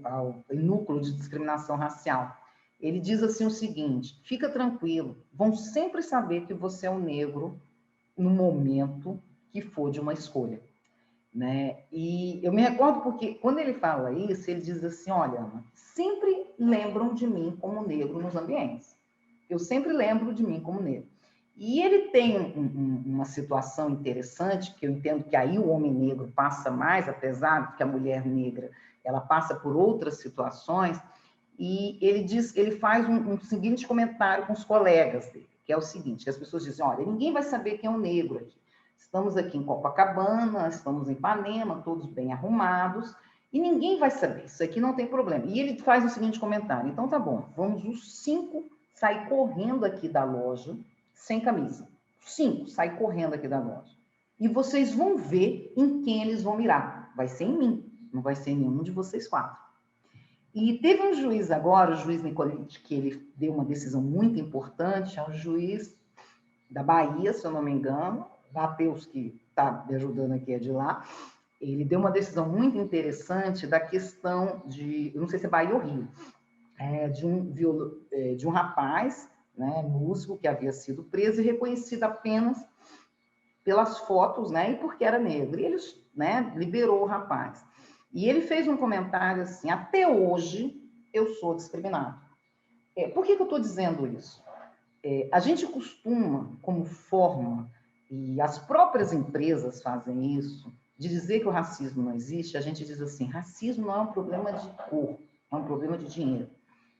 núcleo de discriminação racial. Ele diz assim o seguinte, fica tranquilo, vão sempre saber que você é um negro no momento que for de uma escolha, né? E eu me recordo porque quando ele fala isso, ele diz assim, olha, Ana, sempre lembram de mim como negro nos ambientes. Eu sempre lembro de mim como negro. E ele tem uma situação interessante, que eu entendo que aí o homem negro passa mais, apesar de que a mulher negra ela passa por outras situações, e ele faz um seguinte comentário com os colegas dele, que é o seguinte, que as pessoas dizem, olha, ninguém vai saber quem é o negro aqui. Estamos aqui em Copacabana, estamos em Ipanema, todos bem arrumados, e ninguém vai saber, isso aqui não tem problema. E ele faz o seguinte comentário, então tá bom, vamos os 5 sair correndo aqui da loja, sem camisa. 5 sair correndo aqui da loja. E vocês vão ver em quem eles vão mirar. Vai ser em mim, não vai ser em nenhum de vocês 4. E teve um juiz agora, o juiz Nicolete, que ele deu uma decisão muito importante, é um juiz da Bahia, se eu não me engano, Matheus, que está me ajudando aqui, é de lá, ele deu uma decisão muito interessante da questão de, eu não sei se é Bahia ou Rio, de um rapaz, né, músico, que havia sido preso e reconhecido apenas pelas fotos, né, e porque era negro. E ele, né, liberou o rapaz. E ele fez um comentário assim, até hoje eu sou discriminado. Por que eu estou dizendo isso? A gente costuma, como forma, e as próprias empresas fazem isso, de dizer que o racismo não existe, a gente diz assim, racismo não é um problema de cor, é um problema de dinheiro.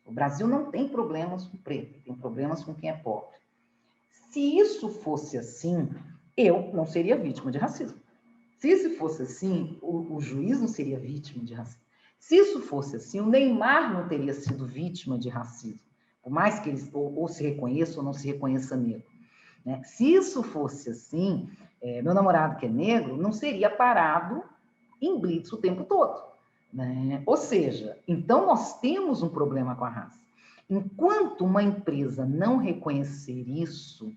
O Brasil não tem problemas com preto, tem problemas com quem é pobre. Se isso fosse assim, eu não seria vítima de racismo. Se isso fosse assim, o juiz não seria vítima de racismo. Se isso fosse assim, o Neymar não teria sido vítima de racismo, por mais que ele ou se reconheça ou não se reconheça negro, né? Se isso fosse assim, meu namorado que é negro não seria parado em blitz o tempo todo, né? Ou seja, então nós temos um problema com a raça. Enquanto uma empresa não reconhecer isso,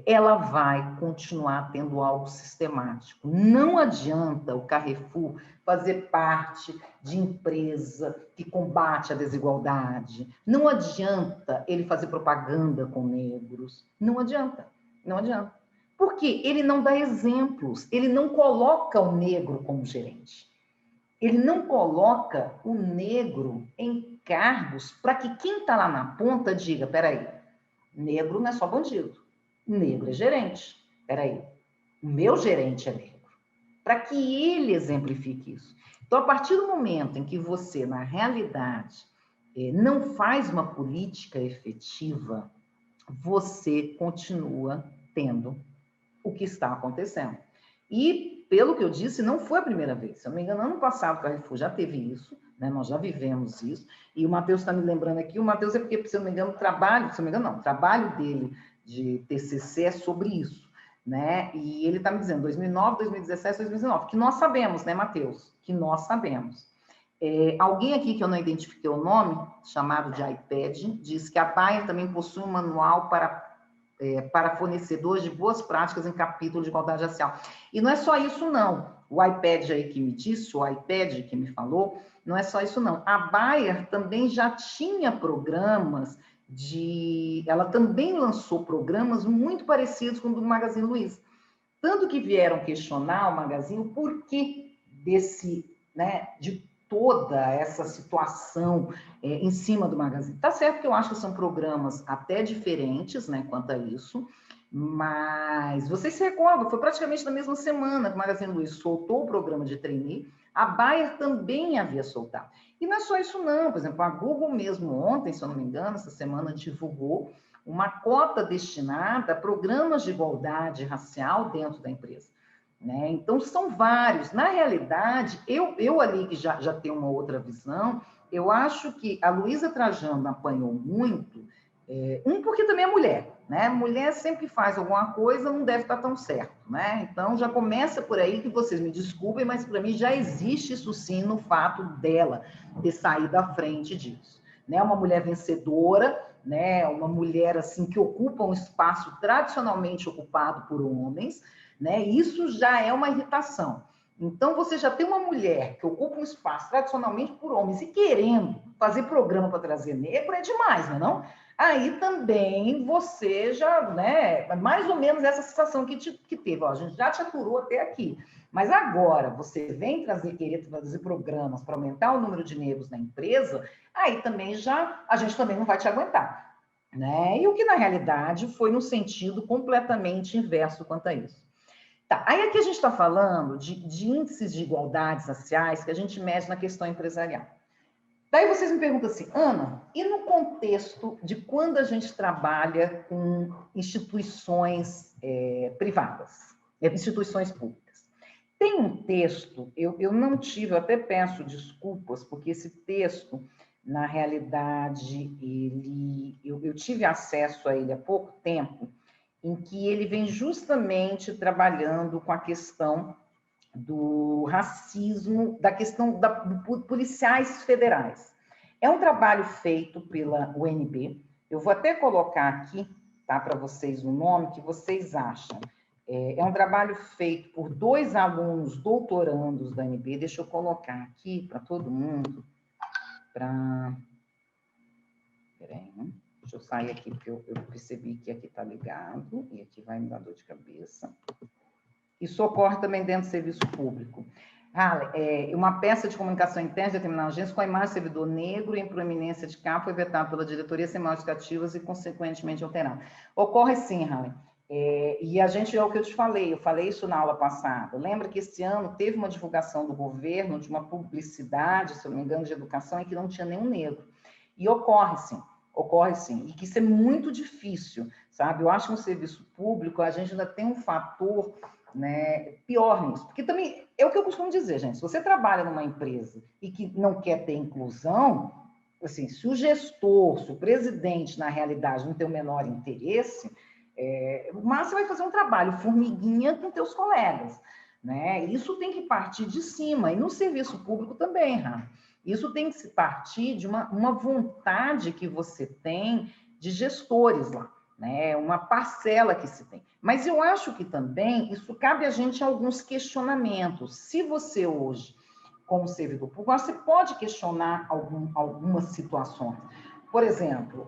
ela vai continuar tendo algo sistemático. Não adianta o Carrefour fazer parte de empresa que combate a desigualdade. Não adianta ele fazer propaganda com negros. Não adianta. Não adianta. Porque ele não dá exemplos, ele não coloca o negro como gerente. Ele não coloca o negro em cargos para que quem está lá na ponta diga, peraí, negro não é só bandido, negro é gerente, peraí, o meu gerente é negro. Para que ele exemplifique isso. Então, a partir do momento em que você, na realidade, não faz uma política efetiva, você continua tendo o que está acontecendo. E, pelo que eu disse, não foi a primeira vez. Se eu não me engano, ano passado o Carrefour já teve isso, né? Nós já vivemos isso. E o Matheus está me lembrando aqui, o Matheus é porque, se eu não me engano, o trabalho dele de TCC é sobre isso, né? E ele está me dizendo, 2009, 2017, 2019, que nós sabemos, né, Matheus? Que nós sabemos. Alguém aqui que eu não identifiquei o nome, chamado de iPad, diz que a Bayer também possui um manual para fornecedores de boas práticas em capítulo de igualdade racial. E não é só isso, não. O iPad aí que me disse, o iPad que me falou, não é só isso, não. A Bayer também já tinha programas ela também lançou programas muito parecidos com o do Magazine Luiza. Tanto que vieram questionar o Magazine o porquê de toda essa situação em cima do Magazine. Tá certo que eu acho que são programas até diferentes, né, quanto a isso, mas vocês se recordam, foi praticamente na mesma semana que o Magazine Luiza soltou o programa de trainee, a Bayer também havia soltado. E não é só isso não, por exemplo, a Google mesmo ontem, se eu não me engano, essa semana divulgou uma cota destinada a programas de igualdade racial dentro da empresa. Né? Então, são vários. Na realidade, eu ali que já tenho uma outra visão, eu acho que a Luísa Trajano apanhou muito, porque também é mulher, né? Mulher sempre que faz alguma coisa não deve estar tão certo, né? Então, já começa por aí que vocês me desculpem, mas para mim já existe isso sim no fato dela ter saído à frente disso. Né? Uma mulher vencedora, né? Uma mulher assim que ocupa um espaço tradicionalmente ocupado por homens, né? Isso já é uma irritação. Então, você já tem uma mulher que ocupa um espaço tradicionalmente por homens e querendo fazer programa para trazer negro é demais, não é não? Aí também você já, né, mais ou menos essa sensação que teve, ó, a gente já te aturou até aqui, mas agora você vem querer trazer programas para aumentar o número de negros na empresa, aí também a gente também não vai te aguentar, né? E o que na realidade foi no sentido completamente inverso quanto a isso. Tá, aí aqui a gente está falando de índices de igualdades raciais que a gente mede na questão empresarial. Daí vocês me perguntam assim, Ana, e no contexto de quando a gente trabalha com instituições privadas, instituições públicas? Tem um texto, eu não tive, eu até peço desculpas, porque esse texto, na realidade, eu tive acesso a ele há pouco tempo, em que ele vem justamente trabalhando com a questão do racismo, da questão dos policiais federais. É um trabalho feito pela UNB, eu vou até colocar aqui, tá, para vocês o nome que vocês acham. É um trabalho feito por 2 alunos doutorandos da UNB, deixa eu colocar aqui para todo mundo, Peraí, deixa eu sair aqui, porque eu percebi que aqui está ligado, e aqui vai me dar dor de cabeça. Isso ocorre também dentro do serviço público. Uma peça de comunicação interna de determinada agência com a imagem de servidor negro em proeminência de capa foi vetada pela diretoria sem modificativas e, consequentemente, alterada. Ocorre sim, Harley. E a gente, é o que eu te falei, eu falei isso na aula passada. Lembra que esse ano teve uma divulgação do governo de uma publicidade, se eu não me engano, de educação, em que não tinha nenhum negro. E ocorre sim, e que isso é muito difícil, sabe? Eu acho que no serviço público a gente ainda tem um fator, né, pior nisso, porque também é o que eu costumo dizer, gente, se você trabalha numa empresa e que não quer ter inclusão, assim, se o gestor, se o presidente, na realidade, não tem o menor interesse, mas você vai fazer um trabalho formiguinha com teus colegas, né? Isso tem que partir de cima, e no serviço público também, Rafa. Isso tem que se partir de uma vontade que você tem de gestores lá, né? Uma parcela que se tem. Mas eu acho que também isso cabe a gente alguns questionamentos. Se você hoje, como servidor público, você pode questionar algumas situações. Por exemplo,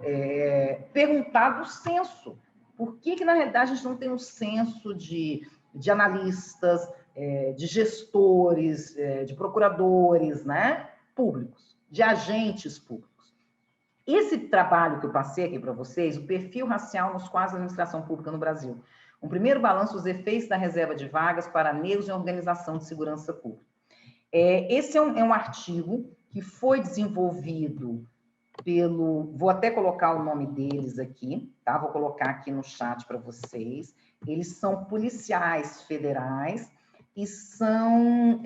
perguntar do censo. Por que na realidade a gente não tem um censo de analistas, de gestores, de procuradores, né, públicos, de agentes públicos? Esse trabalho que eu passei aqui para vocês, o perfil racial nos quadros da administração pública no Brasil. Um primeiro balanço dos efeitos da reserva de vagas para negros em organização de segurança pública. Esse é um artigo que foi desenvolvido vou até colocar o nome deles aqui, tá? Vou colocar aqui no chat para vocês. Eles são policiais federais e são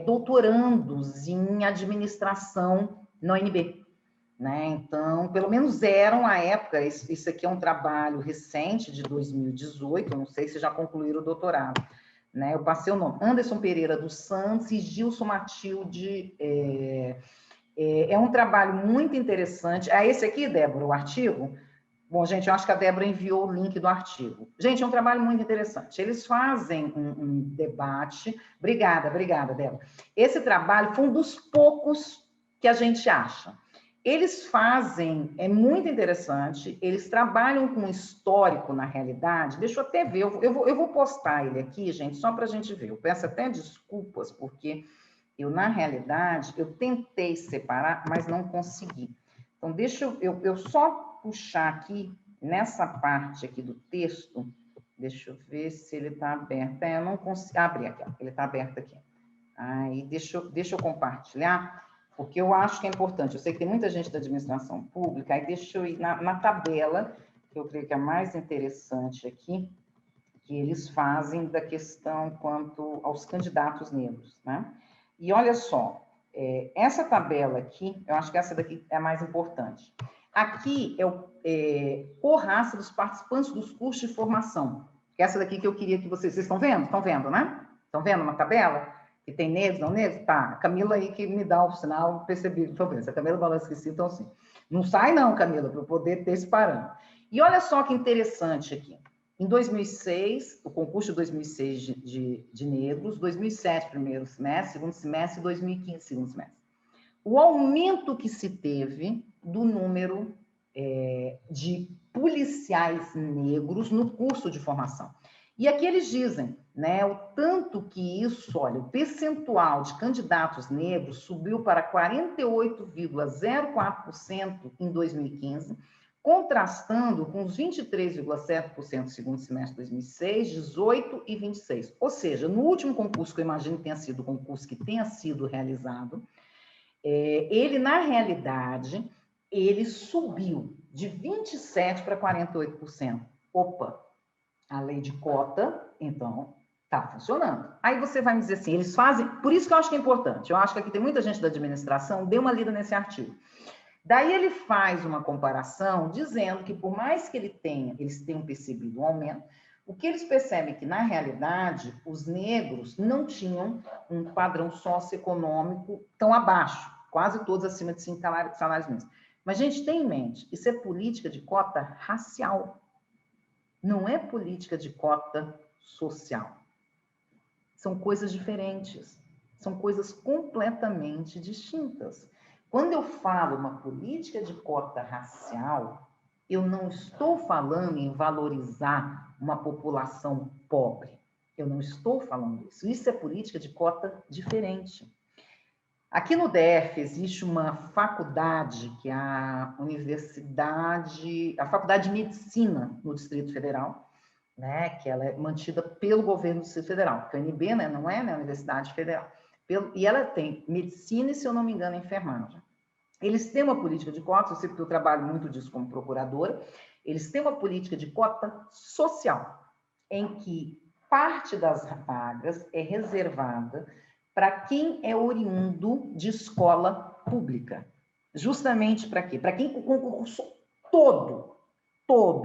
doutorandos em administração na UNB, né? Então, pelo menos eram à época. Isso aqui é um trabalho recente, de 2018, eu não sei se já concluíram o doutorado, né? Eu passei o nome: Anderson Pereira dos Santos e Gilson Matilde. É um trabalho muito interessante. Esse aqui, Débora, o artigo? Bom, gente, eu acho que a Débora enviou o link do artigo. Gente, é um trabalho muito interessante. Eles fazem um debate. Obrigada, Débora. Esse trabalho foi um dos poucos que a gente acha. Eles fazem, é muito interessante, eles trabalham com histórico na realidade. Deixa eu até ver, eu vou postar ele aqui, gente, só para a gente ver. Eu peço até desculpas, porque na realidade, eu tentei separar, mas não consegui. Então, deixa eu só puxar aqui, nessa parte aqui do texto, deixa eu ver se ele está aberto. Eu não consigo abrir aqui, ó. Ele está aberto aqui. Aí, deixa eu compartilhar, porque eu acho que é importante. Eu sei que tem muita gente da administração pública, aí deixa eu ir na tabela, que eu creio que é a mais interessante aqui, que eles fazem da questão quanto aos candidatos negros, né? E olha só, essa tabela aqui, eu acho que essa daqui é a mais importante. Aqui por raça dos participantes dos cursos de formação. Essa daqui que eu queria que vocês estão vendo? Estão vendo, né? Estão vendo uma tabela? Que tem negros, não negros? Tá, a Camila aí que me dá o sinal, percebi, estou vendo. Se a Camila Balança esqueci, então sim. Não sai não, Camila, para eu poder ter esse parâmetro. E olha só que interessante aqui. Em 2006, o concurso de 2006 de negros, 2007, primeiro semestre, segundo semestre, e 2015, segundo semestre. O aumento que se teve do número de policiais negros no curso de formação. E aqui eles dizem, né, o tanto que isso, olha, o percentual de candidatos negros subiu para 48,04% em 2015, contrastando com os 23,7% no segundo semestre de 2006, 18 e 26. Ou seja, no último concurso, que eu imagino que tenha sido o concurso que tenha sido realizado, ele, na realidade, ele subiu de 27% para 48%. Opa, a lei de cota, então, está funcionando. Aí você vai me dizer assim, eles fazem... Por isso que eu acho que é importante. Eu acho que aqui tem muita gente da administração, dê uma lida nesse artigo. Daí ele faz uma comparação dizendo que, por mais que eles tenham percebido um aumento, o que eles percebem é que, na realidade, os negros não tinham um padrão socioeconômico tão abaixo, quase todos acima de 5 salários mínimos. Mas, gente, tem em mente, isso é política de cota racial, não é política de cota social. São coisas diferentes, são coisas completamente distintas. Quando eu falo uma política de cota racial, eu não estou falando em valorizar uma população pobre. Eu não estou falando isso. Isso é política de cota diferente. Aqui no DF existe uma faculdade, que é a Faculdade de Medicina no Distrito Federal, né, que ela é mantida pelo governo do Distrito Federal, porque a UNB, né, não é, né, a Universidade Federal. E ela tem medicina e, se eu não me engano, enfermagem. Eles têm uma política de cota, eu sei porque eu trabalho muito disso como procuradora, eles têm uma política de cota social, em que parte das vagas é reservada para quem é oriundo de escola pública. Justamente para quê? Para quem concursou todo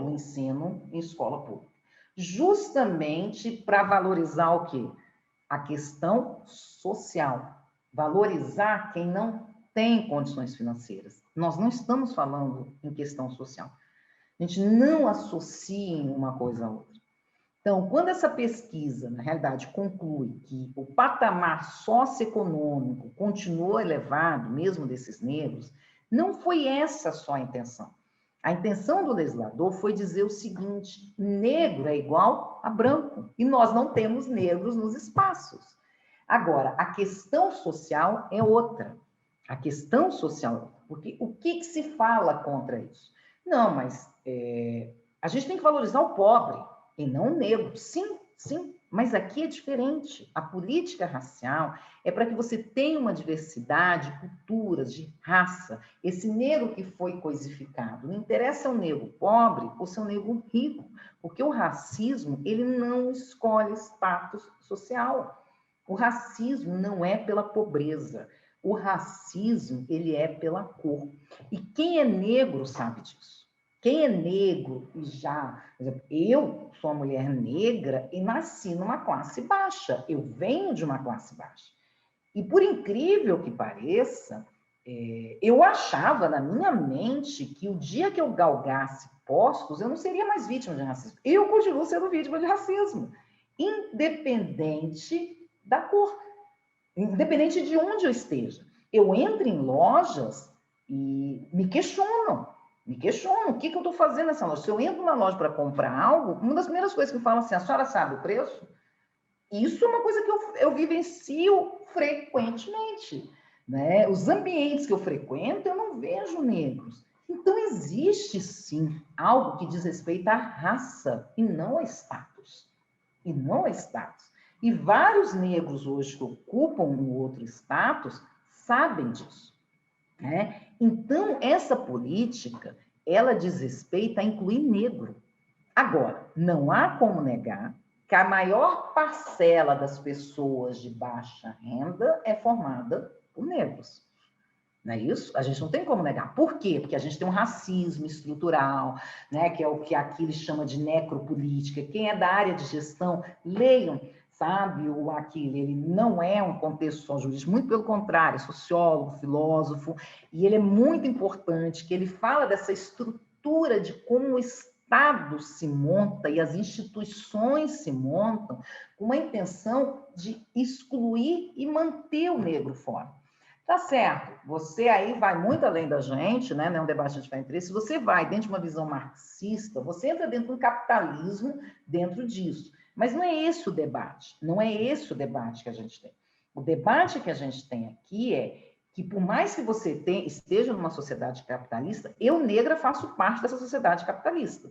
o ensino em escola pública. Justamente para valorizar o quê? A questão social. Valorizar quem não tem condições financeiras. Nós não estamos falando em questão social. A gente não associa uma coisa a outra. Então, quando essa pesquisa, na realidade, conclui que o patamar socioeconômico continuou elevado, mesmo desses negros, não foi essa só a intenção. A intenção do legislador foi dizer o seguinte: negro é igual a branco, e nós não temos negros nos espaços. Agora, a questão social é outra. A questão social, porque o que se fala contra isso? Não, mas a gente tem que valorizar o pobre e não o negro. Sim, sim, mas aqui é diferente. A política racial é para que você tenha uma diversidade de culturas, de raça. Esse negro que foi coisificado, não interessa o negro pobre ou se é um negro rico, porque o racismo, ele não escolhe status social. O racismo não é pela pobreza. O racismo, ele é pela cor. E quem é negro sabe disso. Quem é negro e já... Por exemplo, eu sou uma mulher negra e nasci numa classe baixa. Eu venho de uma classe baixa. E por incrível que pareça, eu achava na minha mente que o dia que eu galgasse postos, eu não seria mais vítima de racismo. Eu continuo sendo vítima de racismo, independente da cor, independente de onde eu esteja. Eu entro em lojas e me questionam, o que eu estou fazendo nessa loja? Se eu entro numa loja para comprar algo, uma das primeiras coisas que me falam assim: a senhora sabe o preço? Isso é uma coisa que eu vivencio frequentemente, né? Os ambientes que eu frequento, eu não vejo negros. Então, existe, sim, algo que diz respeito à raça e não a status. E não a status. E vários negros hoje que ocupam um outro status sabem disso, né? Então, essa política, ela diz respeito a incluir negro. Agora, não há como negar que a maior parcela das pessoas de baixa renda é formada por negros. Não é isso? A gente não tem como negar. Por quê? Porque a gente tem um racismo estrutural, né, que é o que aqui ele chama de necropolítica. Quem é da área de gestão, leiam, sabe? O Aquile, ele não é um contexto só jurídico, muito pelo contrário, é sociólogo, filósofo, e ele é muito importante, que ele fala dessa estrutura de como o Estado se monta e as instituições se montam com uma intenção de excluir e manter o negro fora. Tá certo, você aí vai muito além da gente, né? Não é um debate de interesse. Se você vai dentro de uma visão marxista, você entra dentro de um capitalismo dentro disso. Mas não é esse o debate, não é esse o debate que a gente tem. O debate que a gente tem aqui é que, por mais que você esteja numa sociedade capitalista, eu, negra, faço parte dessa sociedade capitalista.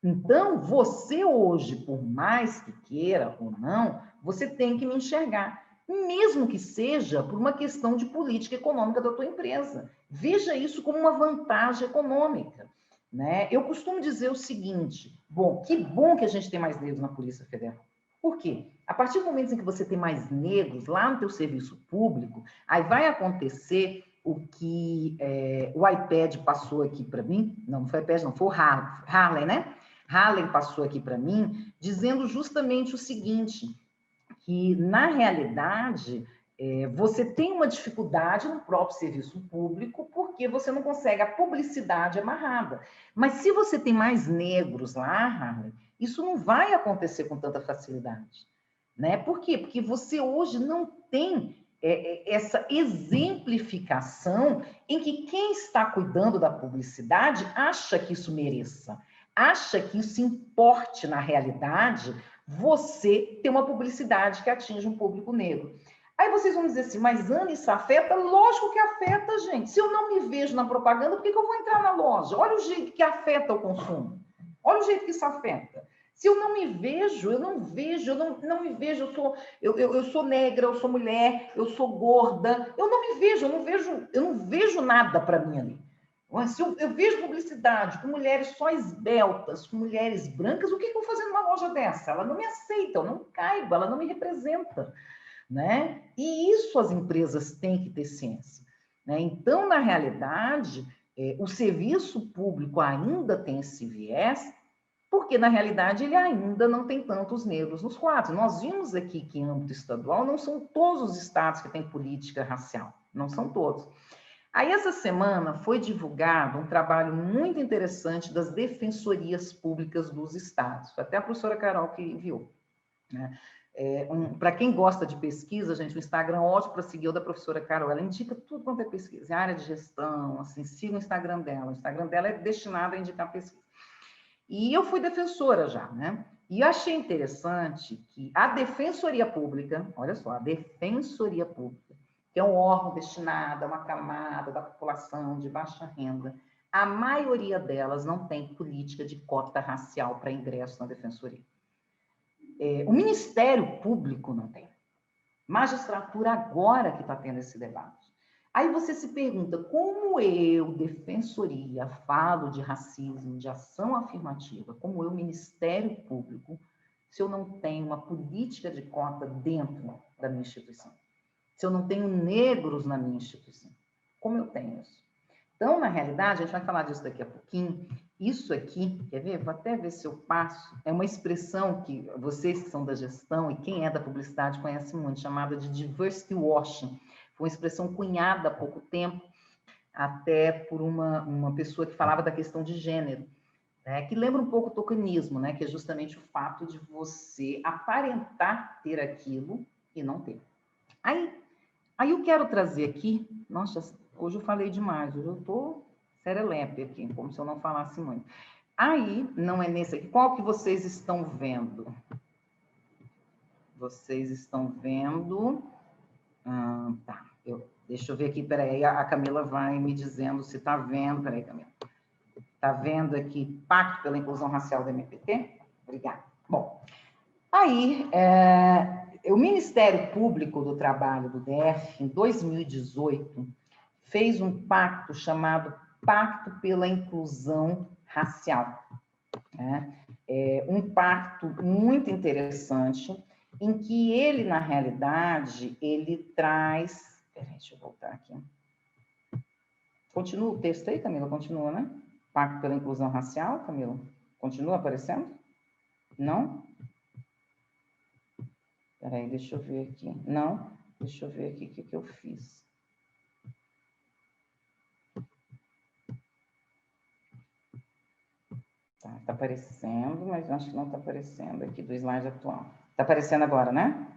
Então, você hoje, por mais que queira ou não, você tem que me enxergar, mesmo que seja por uma questão de política econômica da tua empresa. Veja isso como uma vantagem econômica, né? Eu costumo dizer o seguinte: que bom que a gente tem mais negros na Polícia Federal. Por quê? A partir do momento em que você tem mais negros lá no teu serviço público, aí vai acontecer o que o iPad passou aqui para mim, não foi o iPad, não, foi o Harley, né? Harley passou aqui para mim, dizendo justamente o seguinte, que, na realidade, você tem uma dificuldade no próprio serviço público porque você não consegue a publicidade amarrada. Mas se você tem mais negros lá, Harley, isso não vai acontecer com tanta facilidade, né? Por quê? Porque você hoje não tem essa exemplificação em que quem está cuidando da publicidade acha que isso mereça, acha que isso importe na realidade você ter uma publicidade que atinge um público negro. Aí vocês vão dizer assim, mas Ana, isso afeta? Lógico que afeta, gente. Se eu não me vejo na propaganda, por que eu vou entrar na loja? Olha o jeito que afeta o consumo. Olha o jeito que isso afeta. Se eu não me vejo, eu não me vejo, eu sou negra, eu sou mulher, eu sou gorda, eu não me vejo, eu não vejo nada para mim ali. Mas se eu vejo publicidade com mulheres só esbeltas, com mulheres brancas, o que eu vou fazer numa loja dessa? Ela não me aceita, eu não caibo, ela não me representa, né? E isso as empresas têm que ter ciência, né? Então, na realidade, o serviço público ainda tem esse viés, porque, na realidade, ele ainda não tem tantos negros nos quadros. Nós vimos aqui que, em âmbito estadual, não são todos os estados que têm política racial, não são todos. Aí, essa semana, foi divulgado um trabalho muito interessante das defensorias públicas dos estados. Até a professora Carol que enviou, né? Para quem gosta de pesquisa, gente, o Instagram é ótimo para seguir o da professora Carol. Ela indica tudo quanto é pesquisa, área de gestão, assim, siga o Instagram dela. O Instagram dela é destinado a indicar pesquisa. E eu fui defensora já, né? E achei interessante que a Defensoria Pública, olha só, a Defensoria Pública, que é um órgão destinado a uma camada da população de baixa renda, a maioria delas não tem política de cota racial para ingresso na Defensoria. O Ministério Público não tem. Magistratura agora que está tendo esse debate. Aí você se pergunta, como eu, Defensoria, falo de racismo, de ação afirmativa, como eu, Ministério Público, se eu não tenho uma política de cota dentro da minha instituição? Se eu não tenho negros na minha instituição? Como eu tenho isso? Então, na realidade, a gente vai falar disso daqui a pouquinho. Isso aqui, quer ver? Vou até ver se eu passo. É uma expressão que vocês que são da gestão e quem é da publicidade conhece muito, chamada de diversity washing. Foi uma expressão cunhada há pouco tempo, até por uma pessoa que falava da questão de gênero, né? Que lembra um pouco o tokenismo, né? Que é justamente o fato de você aparentar ter aquilo e não ter. Aí eu quero trazer aqui, nossa, hoje eu falei demais, hoje eu estou serelepe aqui, como se eu não falasse muito. Aí, não é nesse aqui, qual que vocês estão vendo? Vocês estão vendo... tá, deixa eu ver aqui, peraí, a Camila vai me dizendo se está vendo, peraí, Camila. Está vendo aqui, Pacto pela Inclusão Racial do MPT? Obrigada. Bom, aí, o Ministério Público do Trabalho do DF, em 2018, fez um pacto chamado Pacto pela Inclusão Racial, né? Um pacto muito interessante, em que ele, na realidade, ele traz... Peraí, deixa eu voltar aqui. Continua o texto aí, Camila? Continua, né? Pacto pela Inclusão Racial, Camila? Continua aparecendo? Não? Peraí, deixa eu ver aqui. Não? Deixa eu ver aqui o que eu fiz. Tá aparecendo, mas acho que não está aparecendo aqui do slide atual. Está aparecendo agora, né?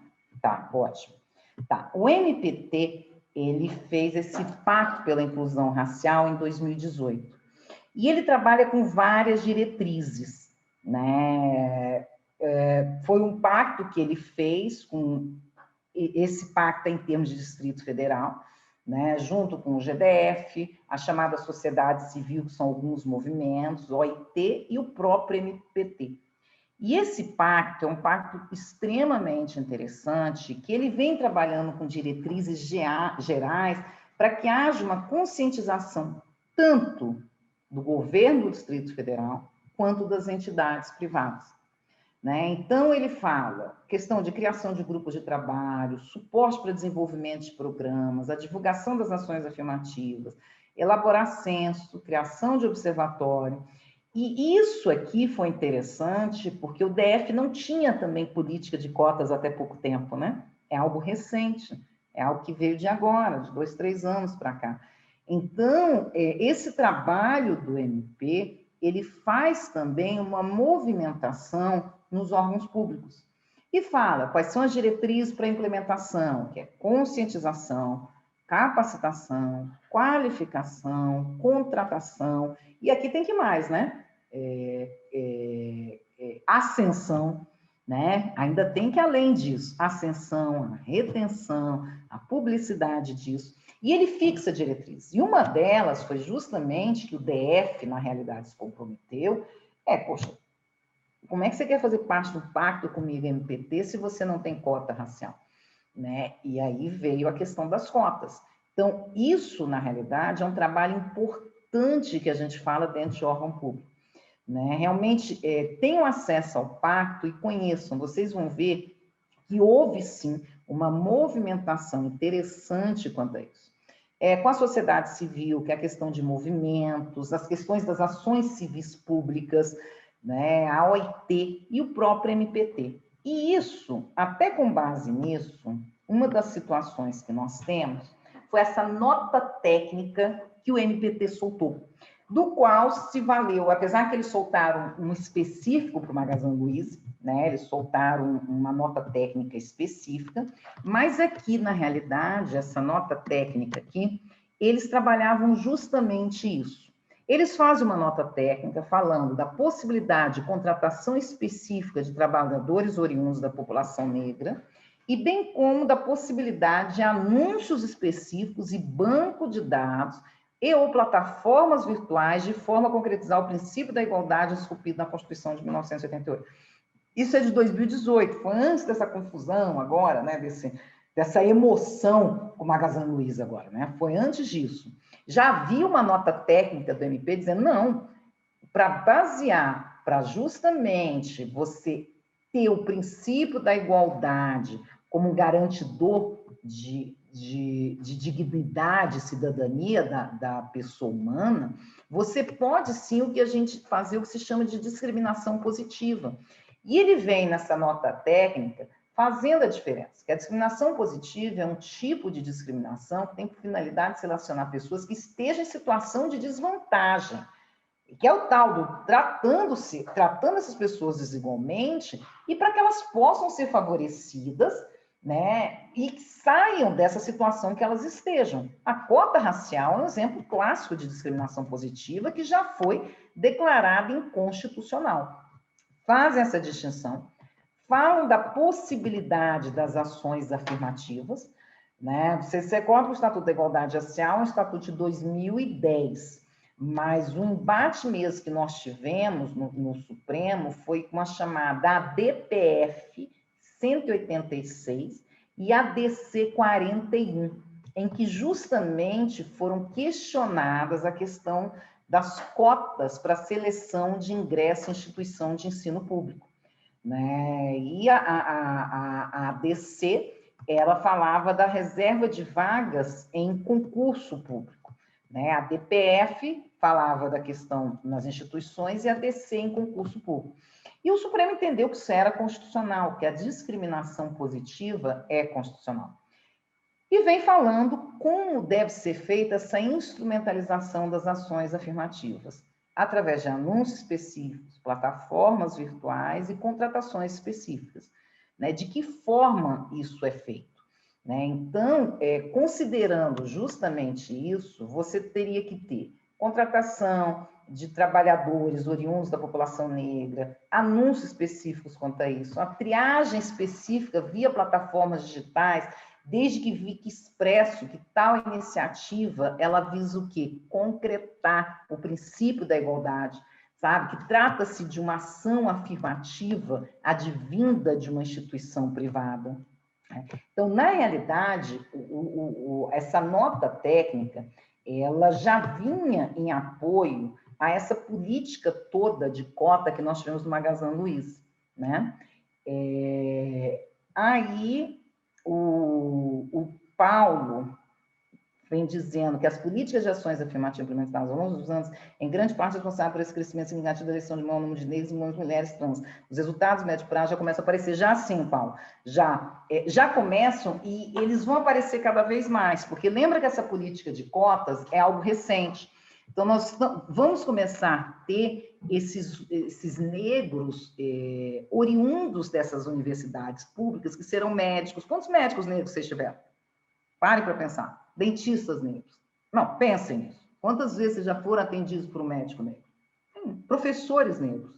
Tá, ótimo. Tá, o MPT, ele fez esse pacto pela inclusão racial em 2018. E ele trabalha com várias diretrizes, né? Foi um pacto que ele fez com... Esse pacto em termos de Distrito Federal, né, junto com o GDF, a chamada sociedade civil, que são alguns movimentos, o OIT e o próprio MPT. E esse pacto é um pacto extremamente interessante, que ele vem trabalhando com diretrizes gerais para que haja uma conscientização tanto do governo do Distrito Federal quanto das entidades privadas, né? Então, ele fala questão de criação de grupos de trabalho, suporte para desenvolvimento de programas, a divulgação das ações afirmativas, elaborar censo, criação de observatório. E isso aqui foi interessante porque o DF não tinha também política de cotas até pouco tempo, né? É algo recente, é algo que veio de agora, de 2, 3 anos para cá. Então, esse trabalho do MP, ele faz também uma movimentação nos órgãos públicos. E fala quais são as diretrizes para a implementação, que é conscientização, capacitação, qualificação, contratação, e aqui tem que mais, né? Ascensão, né? Ainda tem que, além disso, ascensão, a retenção, a publicidade disso. E ele fixa diretrizes. E uma delas foi justamente que o DF, na realidade, se comprometeu, poxa, como é que você quer fazer parte do pacto comigo, MPT, se você não tem cota racial? Né? E aí veio a questão das cotas. Então, isso, na realidade, é um trabalho importante que a gente fala dentro de órgão público. Né? Realmente, tenham acesso ao pacto e conheçam. Vocês vão ver que houve, sim, uma movimentação interessante quanto a isso. Com a sociedade civil, que é a questão de movimentos, as questões das ações civis públicas, né, a OIT e o próprio MPT. E isso, até com base nisso, uma das situações que nós temos foi essa nota técnica que o MPT soltou, do qual se valeu, apesar que eles soltaram um específico para o Magazine Luiza, né? Eles soltaram uma nota técnica específica, mas aqui, na realidade, essa nota técnica aqui, eles trabalhavam justamente isso. Eles fazem uma nota técnica falando da possibilidade de contratação específica de trabalhadores oriundos da população negra, e bem como da possibilidade de anúncios específicos e banco de dados e ou plataformas virtuais de forma a concretizar o princípio da igualdade esculpido na Constituição de 1988. Isso é de 2018, foi antes dessa confusão agora, né, dessa emoção com o Magazine Luiza agora, né? Foi antes disso. Já havia uma nota técnica do MP dizendo, não, para basear, para justamente você ter o princípio da igualdade como um garantidor de dignidade, cidadania da pessoa humana, você pode sim fazer o que se chama de discriminação positiva. E ele vem nessa nota técnica fazendo a diferença, que a discriminação positiva é um tipo de discriminação que tem por finalidade selecionar pessoas que estejam em situação de desvantagem, que é o tal do tratando essas pessoas desigualmente e para que elas possam ser favorecidas, né, e que saiam dessa situação que elas estejam. A cota racial é um exemplo clássico de discriminação positiva que já foi declarada inconstitucional. Fazem essa distinção, falam da possibilidade das ações afirmativas, né? Você compra o Estatuto da Igualdade Racial, um estatuto de 2010, mas o embate mesmo que nós tivemos no Supremo foi com a chamada ADPF 186 e ADC 41, em que justamente foram questionadas a questão das cotas para seleção de ingresso em instituição de ensino público, né? E a ADC, ela falava da reserva de vagas em concurso público, né? A DPF falava da questão nas instituições e a ADC em concurso público. E o Supremo entendeu que isso era constitucional, que a discriminação positiva é constitucional. E vem falando como deve ser feita essa instrumentalização das ações afirmativas, através de anúncios específicos, plataformas virtuais e contratações específicas, né? De que forma isso é feito, né? Então, considerando justamente isso, você teria que ter contratação de trabalhadores oriundos da população negra, anúncios específicos quanto a isso, a triagem específica via plataformas digitais, desde que fique expresso que tal iniciativa, ela visa o quê? Concretar o princípio da igualdade, sabe? Que trata-se de uma ação afirmativa advinda de uma instituição privada. Então, na realidade, essa nota técnica, ela já vinha em apoio a essa política toda de cota que nós tivemos no Magazine Luiza, né? Aí, o Paulo vem dizendo que as políticas de ações afirmativas implementadas ao longo dos anos, em grande parte, responsáveis por esse crescimento significativo da eleição de maior número de negros e de mulheres trans. Os resultados médio prazo já começam a aparecer, já sim, Paulo, já começam e eles vão aparecer cada vez mais, porque lembra que essa política de cotas é algo recente. Então, nós vamos começar a ter esses negros oriundos dessas universidades públicas que serão médicos. Quantos médicos negros vocês tiveram? Parem para pensar. Dentistas negros. Não, pensem nisso. Quantas vezes vocês já foram atendidos por um médico negro? Professores negros,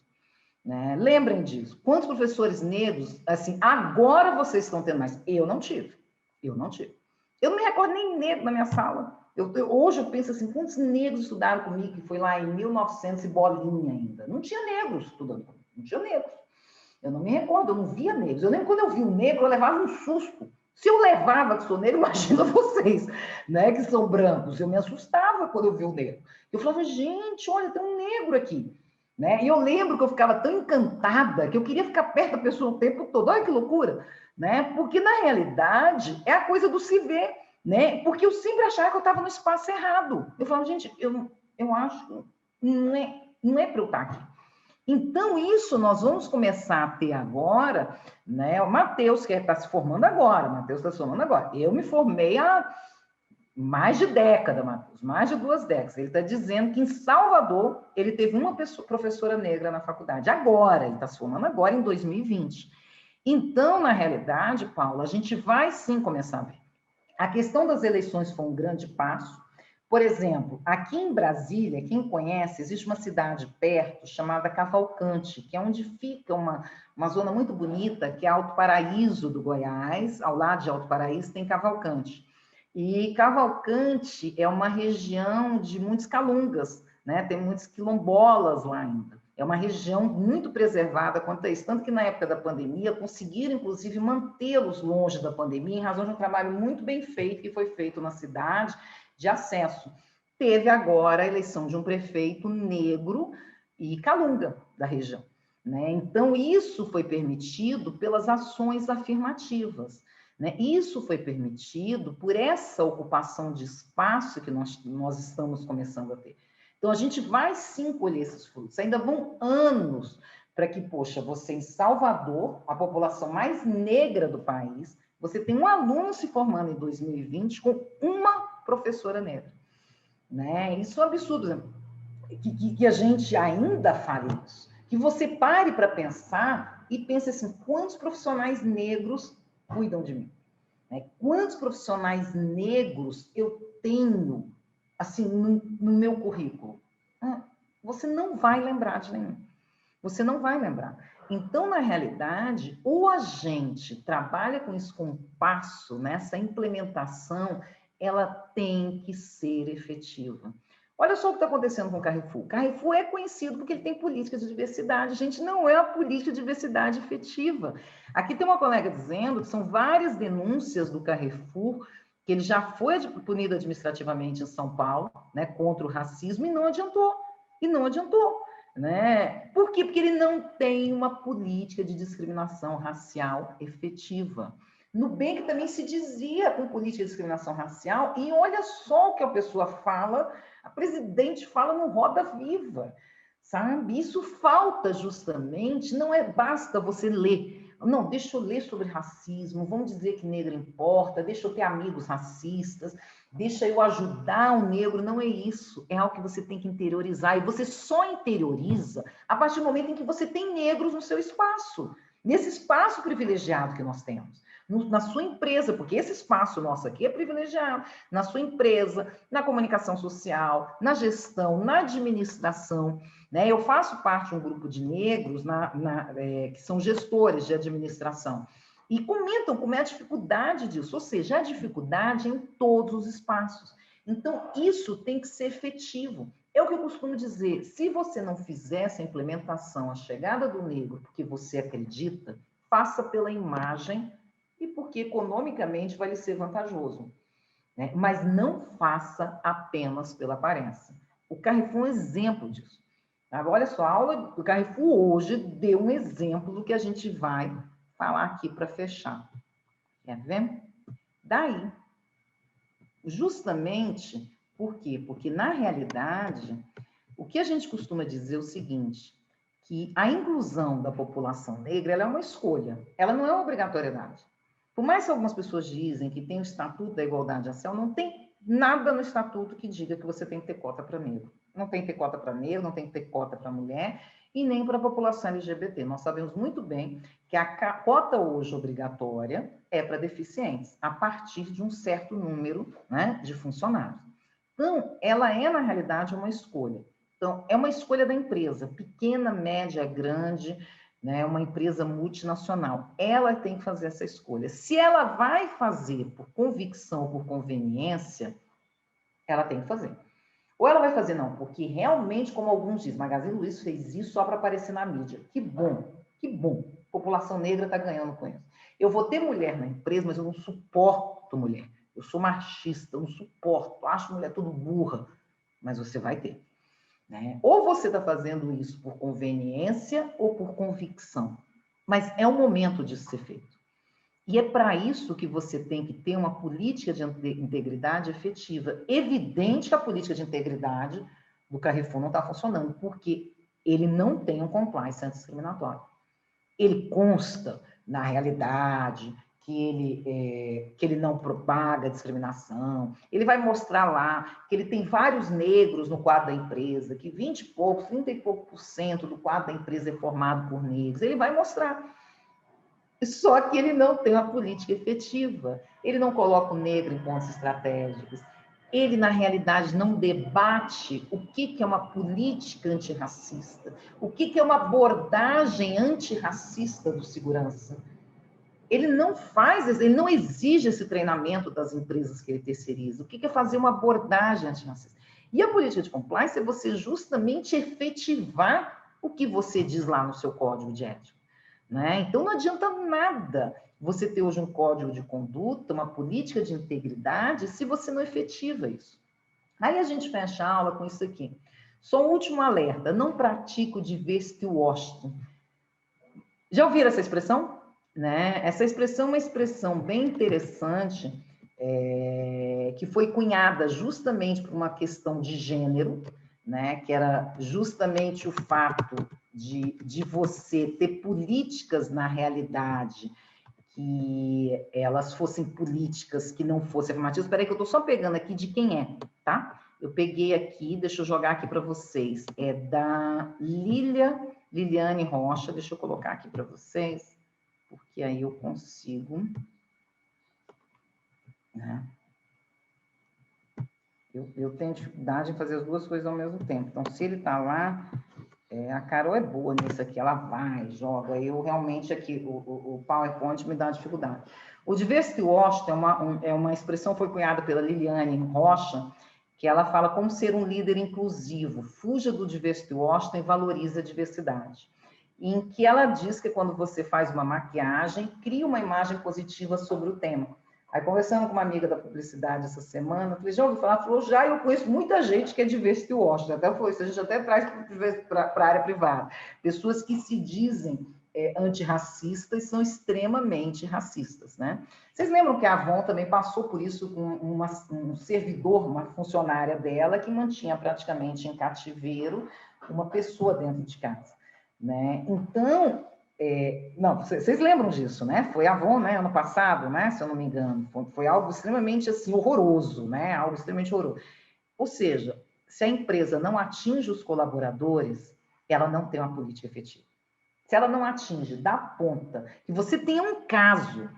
né? Lembrem disso. Quantos professores negros, assim, agora vocês estão tendo mais? Eu não tive. Eu não me recordo nem negro na minha sala. Hoje eu penso assim, quantos negros estudaram comigo, que foi lá em 1900 e bolinha ainda? Não tinha negros estudando comigo, não tinha negros. Eu não me recordo, eu não via negros. Eu lembro quando eu vi um negro, eu levava um susto. Se eu levava que sou negro, imagina vocês, né, que são brancos. Eu me assustava quando eu vi um negro. Eu falava, gente, olha, tem um negro aqui. Né? E eu lembro que eu ficava tão encantada que eu queria ficar perto da pessoa o tempo todo. Olha que loucura. Né? Porque, na realidade, é a coisa do se ver. Né? Porque eu sempre achava que eu estava no espaço errado. Eu falava, gente, eu acho que não é para eu estar aqui. Então, isso nós vamos começar a ter agora, né? O Matheus, que está se formando agora, Eu me formei há mais de década, Matheus, mais de 2 décadas. Ele está dizendo que em Salvador ele teve uma professora negra na faculdade. Agora, ele está se formando agora em 2020. Então, na realidade, Paulo, a gente vai sim começar a ver. A questão das eleições foi um grande passo. Por exemplo, aqui em Brasília, quem conhece, existe uma cidade perto chamada Cavalcante, que é onde fica uma zona muito bonita, que é Alto Paraíso do Goiás. Ao lado de Alto Paraíso tem Cavalcante. E Cavalcante é uma região de muitos calungas, né? Tem muitos quilombolas lá ainda. É uma região muito preservada quanto a isso, tanto que na época da pandemia conseguiram, inclusive, mantê-los longe da pandemia, em razão de um trabalho muito bem feito que foi feito na cidade de acesso. Teve agora a eleição de um prefeito negro e calunga da região, né? Então, isso foi permitido pelas ações afirmativas. Né? Isso foi permitido por essa ocupação de espaço que nós estamos começando a ter. Então, a gente vai sim colher esses frutos. Ainda vão anos para que, poxa, você em Salvador, a população mais negra do país, você tem um aluno se formando em 2020 com uma professora negra. Né? Isso é um absurdo, que a gente ainda fale isso. Que você pare para pensar e pense assim, quantos profissionais negros cuidam de mim? Né? Quantos profissionais negros eu tenho assim no meu currículo? Você não vai lembrar de nenhum. Você não vai lembrar. Então, na realidade, ou a gente trabalha com isso com passo, né? Essa implementação, ela tem que ser efetiva. Olha só o que está acontecendo com o Carrefour. O Carrefour é conhecido porque ele tem política de diversidade. Gente, não é a política de diversidade efetiva. Aqui tem uma colega dizendo que são várias denúncias do Carrefour, que ele já foi punido administrativamente em São Paulo, né, contra o racismo, e não adiantou. E não adiantou. Né? Por quê? Porque ele não tem uma política de discriminação racial efetiva. Nubank também se dizia com política de discriminação racial, e olha só o que a pessoa fala, a presidente fala no Roda Viva, sabe? Isso falta justamente, não é basta você ler, não, deixa eu ler sobre racismo, vamos dizer que negro importa, deixa eu ter amigos racistas, deixa eu ajudar o negro, não é isso, é algo que você tem que interiorizar, e você só interioriza a partir do momento em que você tem negros no seu espaço, nesse espaço privilegiado que nós temos. Na sua empresa, porque esse espaço nosso aqui é privilegiado, na sua empresa, na comunicação social, na gestão, na administração, né? Eu faço parte de um grupo de negros que são gestores de administração e comentam como é a dificuldade disso, ou seja, a dificuldade em todos os espaços. Então, isso tem que ser efetivo. É o que eu costumo dizer, se você não fizer essa implementação, a chegada do negro, porque você acredita, faça pela imagem e porque economicamente vai lhe ser vantajoso. Né? Mas não faça apenas pela aparência. O Carrefour é um exemplo disso. Agora, olha só, a aula do Carrefour hoje deu um exemplo do que a gente vai falar aqui para fechar. Quer ver? Daí, justamente, por quê? Porque, na realidade, o que a gente costuma dizer é o seguinte, que a inclusão da população negra ela é uma escolha, ela não é uma obrigatoriedade. Por mais que algumas pessoas dizem que tem o Estatuto da Igualdade Racial, não tem nada no Estatuto que diga que você tem que ter cota para negro. Não tem que ter cota para negro, não tem que ter cota para mulher e nem para a população LGBT. Nós sabemos muito bem que a cota hoje obrigatória é para deficientes, a partir de um certo número, né, de funcionários. Então, ela é, na realidade, uma escolha. Então, é uma escolha da empresa, pequena, média, grande, né, uma empresa multinacional, ela tem que fazer essa escolha. Se ela vai fazer por convicção, por conveniência, ela tem que fazer. Ou ela vai fazer, não, porque realmente, como alguns dizem, Magazine Luiza fez isso só para aparecer na mídia. Que bom, que bom. A população negra está ganhando com isso. Eu vou ter mulher na empresa, mas eu não suporto mulher. Eu sou machista, eu não suporto, acho mulher tudo burra. Mas você vai ter. Né? Ou você está fazendo isso por conveniência ou por convicção. Mas é o momento disso ser feito. E é para isso que você tem que ter uma política de integridade efetiva. Evidente que a política de integridade do Carrefour não está funcionando, porque ele não tem um compliance antidiscriminatório. Ele consta, na realidade, que ele não propaga discriminação, ele vai mostrar lá que ele tem vários negros no quadro da empresa, que 20 e poucos, 30 e pouco por cento do quadro da empresa é formado por negros, ele vai mostrar. Só que ele não tem uma política efetiva, ele não coloca o negro em pontos estratégicos, ele, na realidade, não debate o que é uma política antirracista, o que é uma abordagem antirracista do segurança. Ele não faz, ele não exige esse treinamento das empresas que ele terceiriza. O que é fazer uma abordagem antirracista? E a política de compliance é você justamente efetivar o que você diz lá no seu código de ética, né? Então, não adianta nada você ter hoje um código de conduta, uma política de integridade, se você não efetiva isso. Aí a gente fecha a aula com isso aqui. Só um último alerta, não pratico diversity washing. Já ouviram essa expressão? Né? Essa expressão é uma expressão bem interessante, que foi cunhada justamente por uma questão de gênero, né? Que era justamente o fato de você ter políticas na realidade que elas fossem políticas que não fossem afirmativas. Espera aí que eu estou só pegando aqui de quem é, tá? Eu peguei aqui, deixa eu jogar aqui para vocês. É da Liliane Rocha, deixa eu colocar aqui para vocês, porque aí eu consigo, né? Eu tenho dificuldade em fazer as duas coisas ao mesmo tempo. Então, se ele está lá, a Carol é boa nisso aqui, ela vai, joga. Eu realmente aqui, o PowerPoint me dá dificuldade. O diversity washing é uma expressão, foi cunhada pela Liliane Rocha, que ela fala como ser um líder inclusivo, fuja do diversity washing e valorize a diversidade. Em que ela diz que quando você faz uma maquiagem, cria uma imagem positiva sobre o tema. Aí, conversando com uma amiga da publicidade essa semana, eu falei, já ouviu falar? Ela falou, já, eu conheço muita gente que é diversity washing, até foi isso, a gente até traz para a área privada. Pessoas que se dizem antirracistas e são extremamente racistas, né? Vocês lembram que a Avon também passou por isso com um servidor, uma funcionária dela, que mantinha praticamente em cativeiro uma pessoa dentro de casa, né? Então, não, vocês lembram disso, né? Foi a Avon, né, ano passado, né, se eu não me engano. Foi algo extremamente, assim, horroroso, né? Algo extremamente horroroso. Ou seja, se a empresa não atinge os colaboradores, ela não tem uma política efetiva. Se ela não atinge da ponta, que você tenha um caso,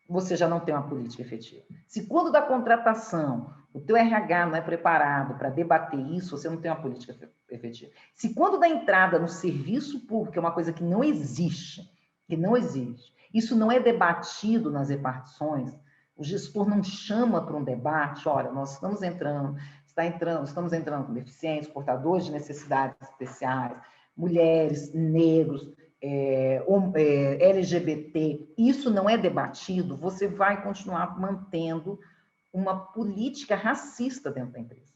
você já não tem uma política efetiva. Se quando da contratação o teu RH não é preparado para debater isso, você não tem uma política efetiva. Se quando da entrada no serviço público é uma coisa que não existe, isso não é debatido nas repartições, o gestor não chama para um debate, olha, nós estamos entrando com deficientes, portadores de necessidades especiais, mulheres, negros, LGBT, isso não é debatido, você vai continuar mantendo uma política racista dentro da empresa.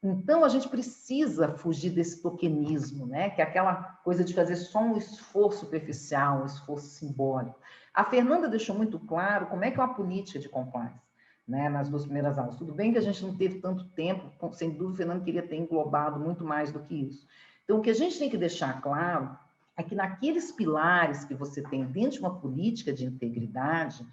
Então, a gente precisa fugir desse tokenismo, né? Que é aquela coisa de fazer só um esforço superficial, um esforço simbólico. A Fernanda deixou muito claro como é que é uma política de compliance, né? Nas duas primeiras aulas. Tudo bem que a gente não teve tanto tempo, sem dúvida, o Fernando queria ter englobado muito mais do que isso. Então, o que a gente tem que deixar claro é que naqueles pilares que você tem dentro de uma política de integridade,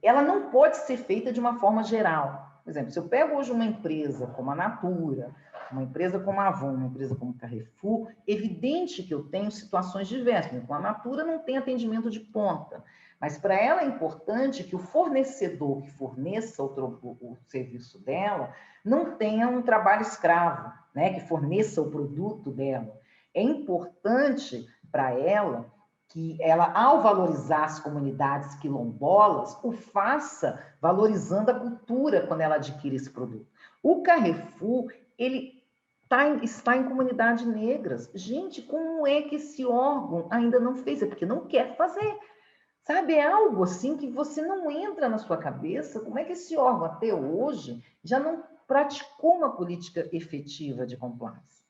ela não pode ser feita de uma forma geral. Por exemplo, se eu pego hoje uma empresa como a Natura, uma empresa como a Avon, uma empresa como a Carrefour, evidente que eu tenho situações diversas. Com a Natura não tem atendimento de ponta, mas para ela é importante que o fornecedor que forneça o serviço dela não tenha um trabalho escravo, né, que forneça o produto dela. É importante para ela que ela, ao valorizar as comunidades quilombolas, o faça valorizando a cultura quando ela adquire esse produto. O Carrefour, ele está em comunidades negras. Gente, como é que esse órgão ainda não fez? É porque não quer fazer. Sabe, é algo assim que você não entra na sua cabeça. Como é que esse órgão, até hoje, já não praticou uma política efetiva de compliance?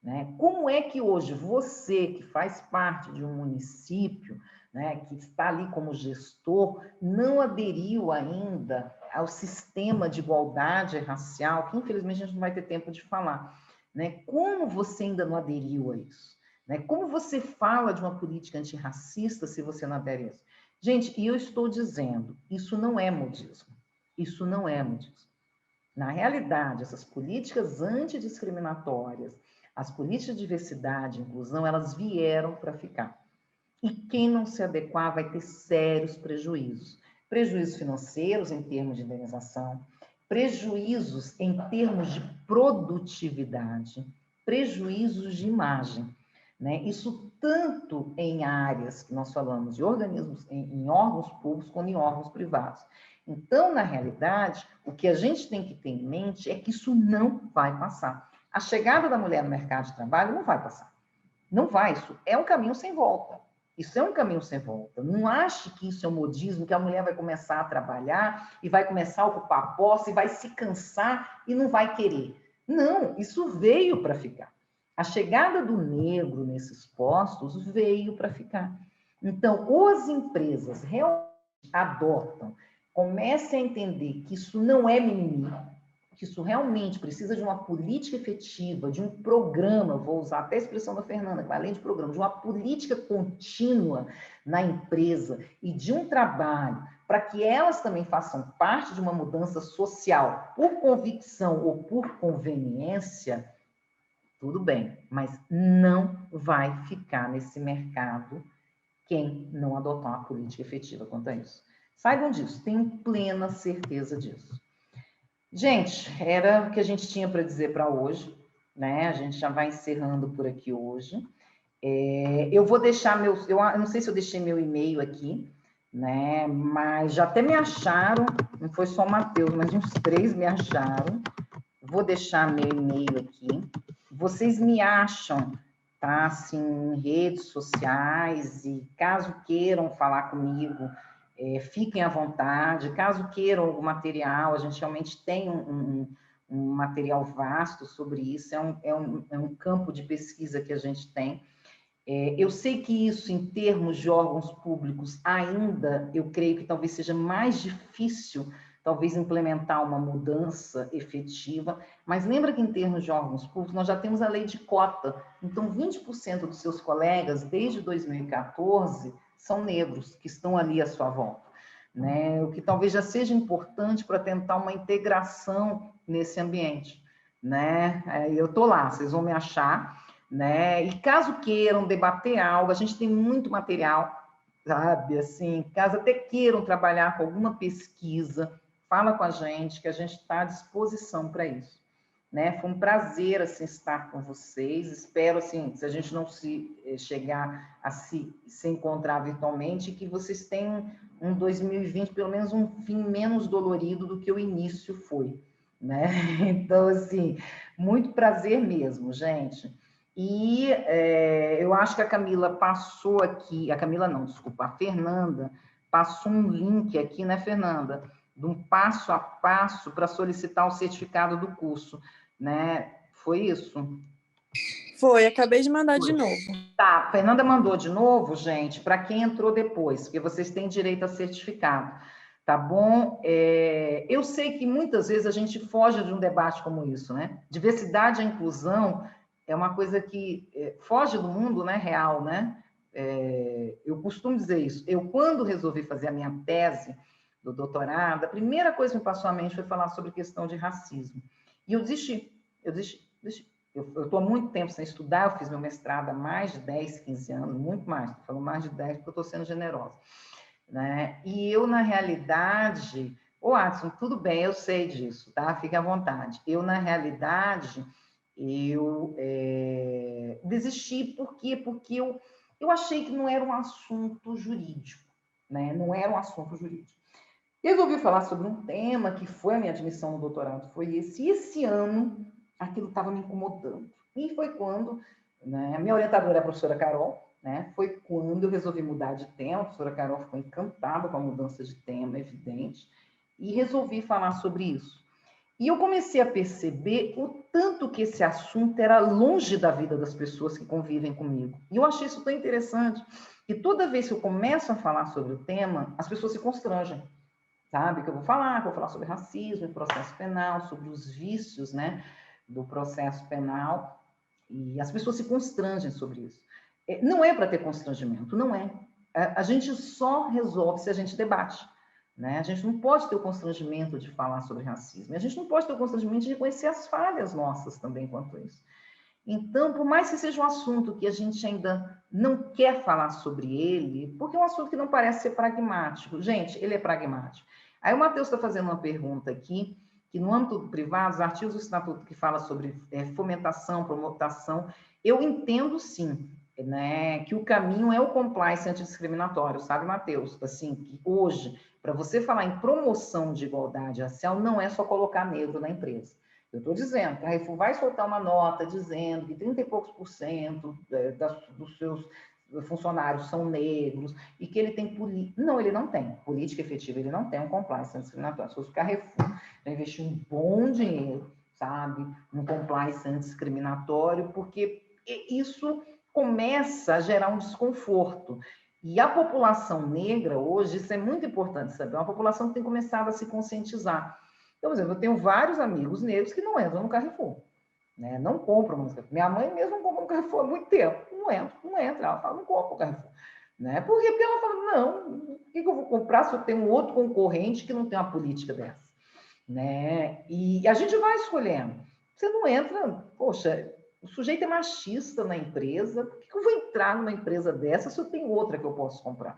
Né? Como é que hoje você, que faz parte de um município, né, que está ali como gestor, não aderiu ainda ao sistema de igualdade racial, que infelizmente a gente não vai ter tempo de falar, né? Como você ainda não aderiu a isso? Né? Como você fala de uma política antirracista se você não adere a isso? Gente, e eu estou dizendo, isso não é modismo. Isso não é modismo. Na realidade, essas políticas antidiscriminatórias, as políticas de diversidade e inclusão, elas vieram para ficar. E quem não se adequar vai ter sérios prejuízos. Prejuízos financeiros em termos de indenização, prejuízos em termos de produtividade, prejuízos de imagem. Né? Isso tanto em áreas que nós falamos de organismos, em órgãos públicos, como em órgãos privados. Então, na realidade, o que a gente tem que ter em mente é que isso não vai passar. A chegada da mulher no mercado de trabalho não vai passar. Não vai, isso é um caminho sem volta. Isso é um caminho sem volta. Não ache que isso é um modismo, que a mulher vai começar a trabalhar e vai começar a ocupar posse, e vai se cansar e não vai querer. Não, isso veio para ficar. A chegada do negro nesses postos veio para ficar. Então, ou as empresas realmente adotam, comecem a entender que isso não é mimimi, que isso realmente precisa de uma política efetiva, de um programa, vou usar até a expressão da Fernanda, que vai além de programa, de uma política contínua na empresa e de um trabalho para que elas também façam parte de uma mudança social por convicção ou por conveniência, tudo bem, mas não vai ficar nesse mercado quem não adotar uma política efetiva quanto a isso. Saibam disso, tenham plena certeza disso. Gente, era o que a gente tinha para dizer para hoje, né? A gente já vai encerrando por aqui hoje. Eu vou deixar eu não sei se eu deixei meu e-mail aqui, né? Mas já até me acharam, não foi só o Matheus, mas uns 3 me acharam. Vou deixar meu e-mail aqui. Vocês me acham, tá? Assim, em redes sociais, e caso queiram falar comigo, fiquem à vontade. Caso queiram algum material, a gente realmente tem um material vasto sobre isso, é um campo de pesquisa que a gente tem. Eu sei que isso, em termos de órgãos públicos, ainda, eu creio que talvez seja mais difícil, talvez implementar uma mudança efetiva, mas lembra que em termos de órgãos públicos, nós já temos a lei de cota, então 20% dos seus colegas, desde 2014, são negros, que estão ali à sua volta, né? O que talvez já seja importante para tentar uma integração nesse ambiente, né? Eu estou lá, vocês vão me achar, né? E caso queiram debater algo, a gente tem muito material, sabe? Assim, caso até queiram trabalhar com alguma pesquisa, fala com a gente, que a gente está à disposição para isso, né? Foi um prazer, assim, estar com vocês. Espero, assim, se a gente não chegar a se encontrar virtualmente, que vocês tenham um 2020, pelo menos um fim menos dolorido do que o início foi, né? Então, assim, muito prazer mesmo, gente. E eu acho que a Camila passou aqui, a Camila não, desculpa, a Fernanda passou um link aqui, né, Fernanda? De um passo a passo para solicitar o certificado do curso, né? Foi isso? Foi, acabei de mandar de novo. Tá, a Fernanda mandou de novo, gente, para quem entrou depois, porque vocês têm direito a certificado, tá bom? Eu sei que muitas vezes a gente foge de um debate como isso, né? Diversidade e inclusão é uma coisa que foge do mundo, né, real, né? Eu costumo dizer isso. Eu, quando resolvi fazer a minha tese do doutorado, a primeira coisa que me passou à mente foi falar sobre questão de racismo. E eu desisti. Eu estou há muito tempo sem estudar, eu fiz meu mestrado há mais de 10, 15 anos, muito mais, estou falando mais de 10 porque eu estou sendo generosa, né? E eu, na realidade, Adson, tudo bem, eu sei disso, tá? Fique à vontade. Eu, na realidade, eu desisti, por quê? Porque eu achei que não era um assunto jurídico, né? Não era um assunto jurídico. Resolvi falar sobre um tema que foi a minha admissão no doutorado, foi esse. E esse ano, aquilo estava me incomodando. E foi quando, né, a minha orientadora é a professora Carol, né? Foi quando eu resolvi mudar de tema. A professora Carol ficou encantada com a mudança de tema, evidente, e resolvi falar sobre isso. E eu comecei a perceber o tanto que esse assunto era longe da vida das pessoas que convivem comigo. E eu achei isso tão interessante, que toda vez que eu começo a falar sobre o tema, as pessoas se constrangem. Sabe, que eu vou falar sobre racismo, processo penal, sobre os vícios, né, do processo penal, e as pessoas se constrangem sobre isso. Não é para ter constrangimento, não é. a gente só resolve se a gente debate, né? A gente não pode ter o constrangimento de falar sobre racismo, e a gente não pode ter o constrangimento de reconhecer as falhas nossas também quanto a isso. Então, por mais que seja um assunto que a gente ainda não quer falar sobre ele, porque é um assunto que não parece ser pragmático. Gente, ele é pragmático. Aí o Matheus está fazendo uma pergunta aqui, que no âmbito privado, os artigos do Estatuto que fala sobre fomentação, promoção, eu entendo sim, né, que o caminho é o compliance antidiscriminatório, sabe, Matheus? Assim, que hoje, para você falar em promoção de igualdade racial, não é só colocar negro na empresa. Eu estou dizendo, Carrefour vai soltar uma nota dizendo que 30 e poucos % dos seus funcionários são negros e que ele tem política. Não, ele não tem política efetiva, ele não tem um compliance antidiscriminatório. Se fosse o Carrefour, já investiu um bom dinheiro, sabe, no compliance antidiscriminatório, porque isso começa a gerar um desconforto. E a população negra hoje, isso é muito importante saber, é uma população que tem começado a se conscientizar. Então, por exemplo, eu tenho vários amigos negros que não entram no Carrefour, né? Não compram no Carrefour. Minha mãe mesmo não compra no Carrefour há muito tempo. Não entra. Ela fala, não compra no Carrefour. Né? Por quê? Porque ela fala, não, por que eu vou comprar se eu tenho um outro concorrente que não tem uma política dessa? Né? E a gente vai escolhendo. Você não entra, poxa, o sujeito é machista na empresa, por que eu vou entrar numa empresa dessa se eu tenho outra que eu posso comprar?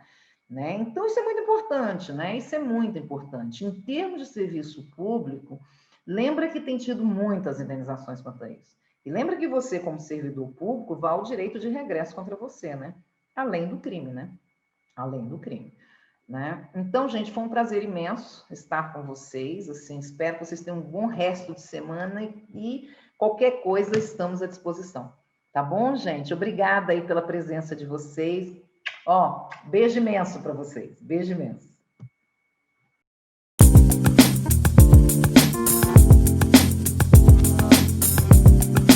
Né? Então, isso é muito importante, né? Isso é muito importante. Em termos de serviço público, lembra que tem tido muitas indenizações quanto a isso. E lembra que você, como servidor público, vale o direito de regresso contra você, né? Além do crime, né? Além do crime. Né? Então, gente, foi um prazer imenso estar com vocês. Assim, espero que vocês tenham um bom resto de semana e qualquer coisa estamos à disposição. Tá bom, gente? Obrigada aí pela presença de vocês. Ó, beijo imenso para vocês. Beijo imenso.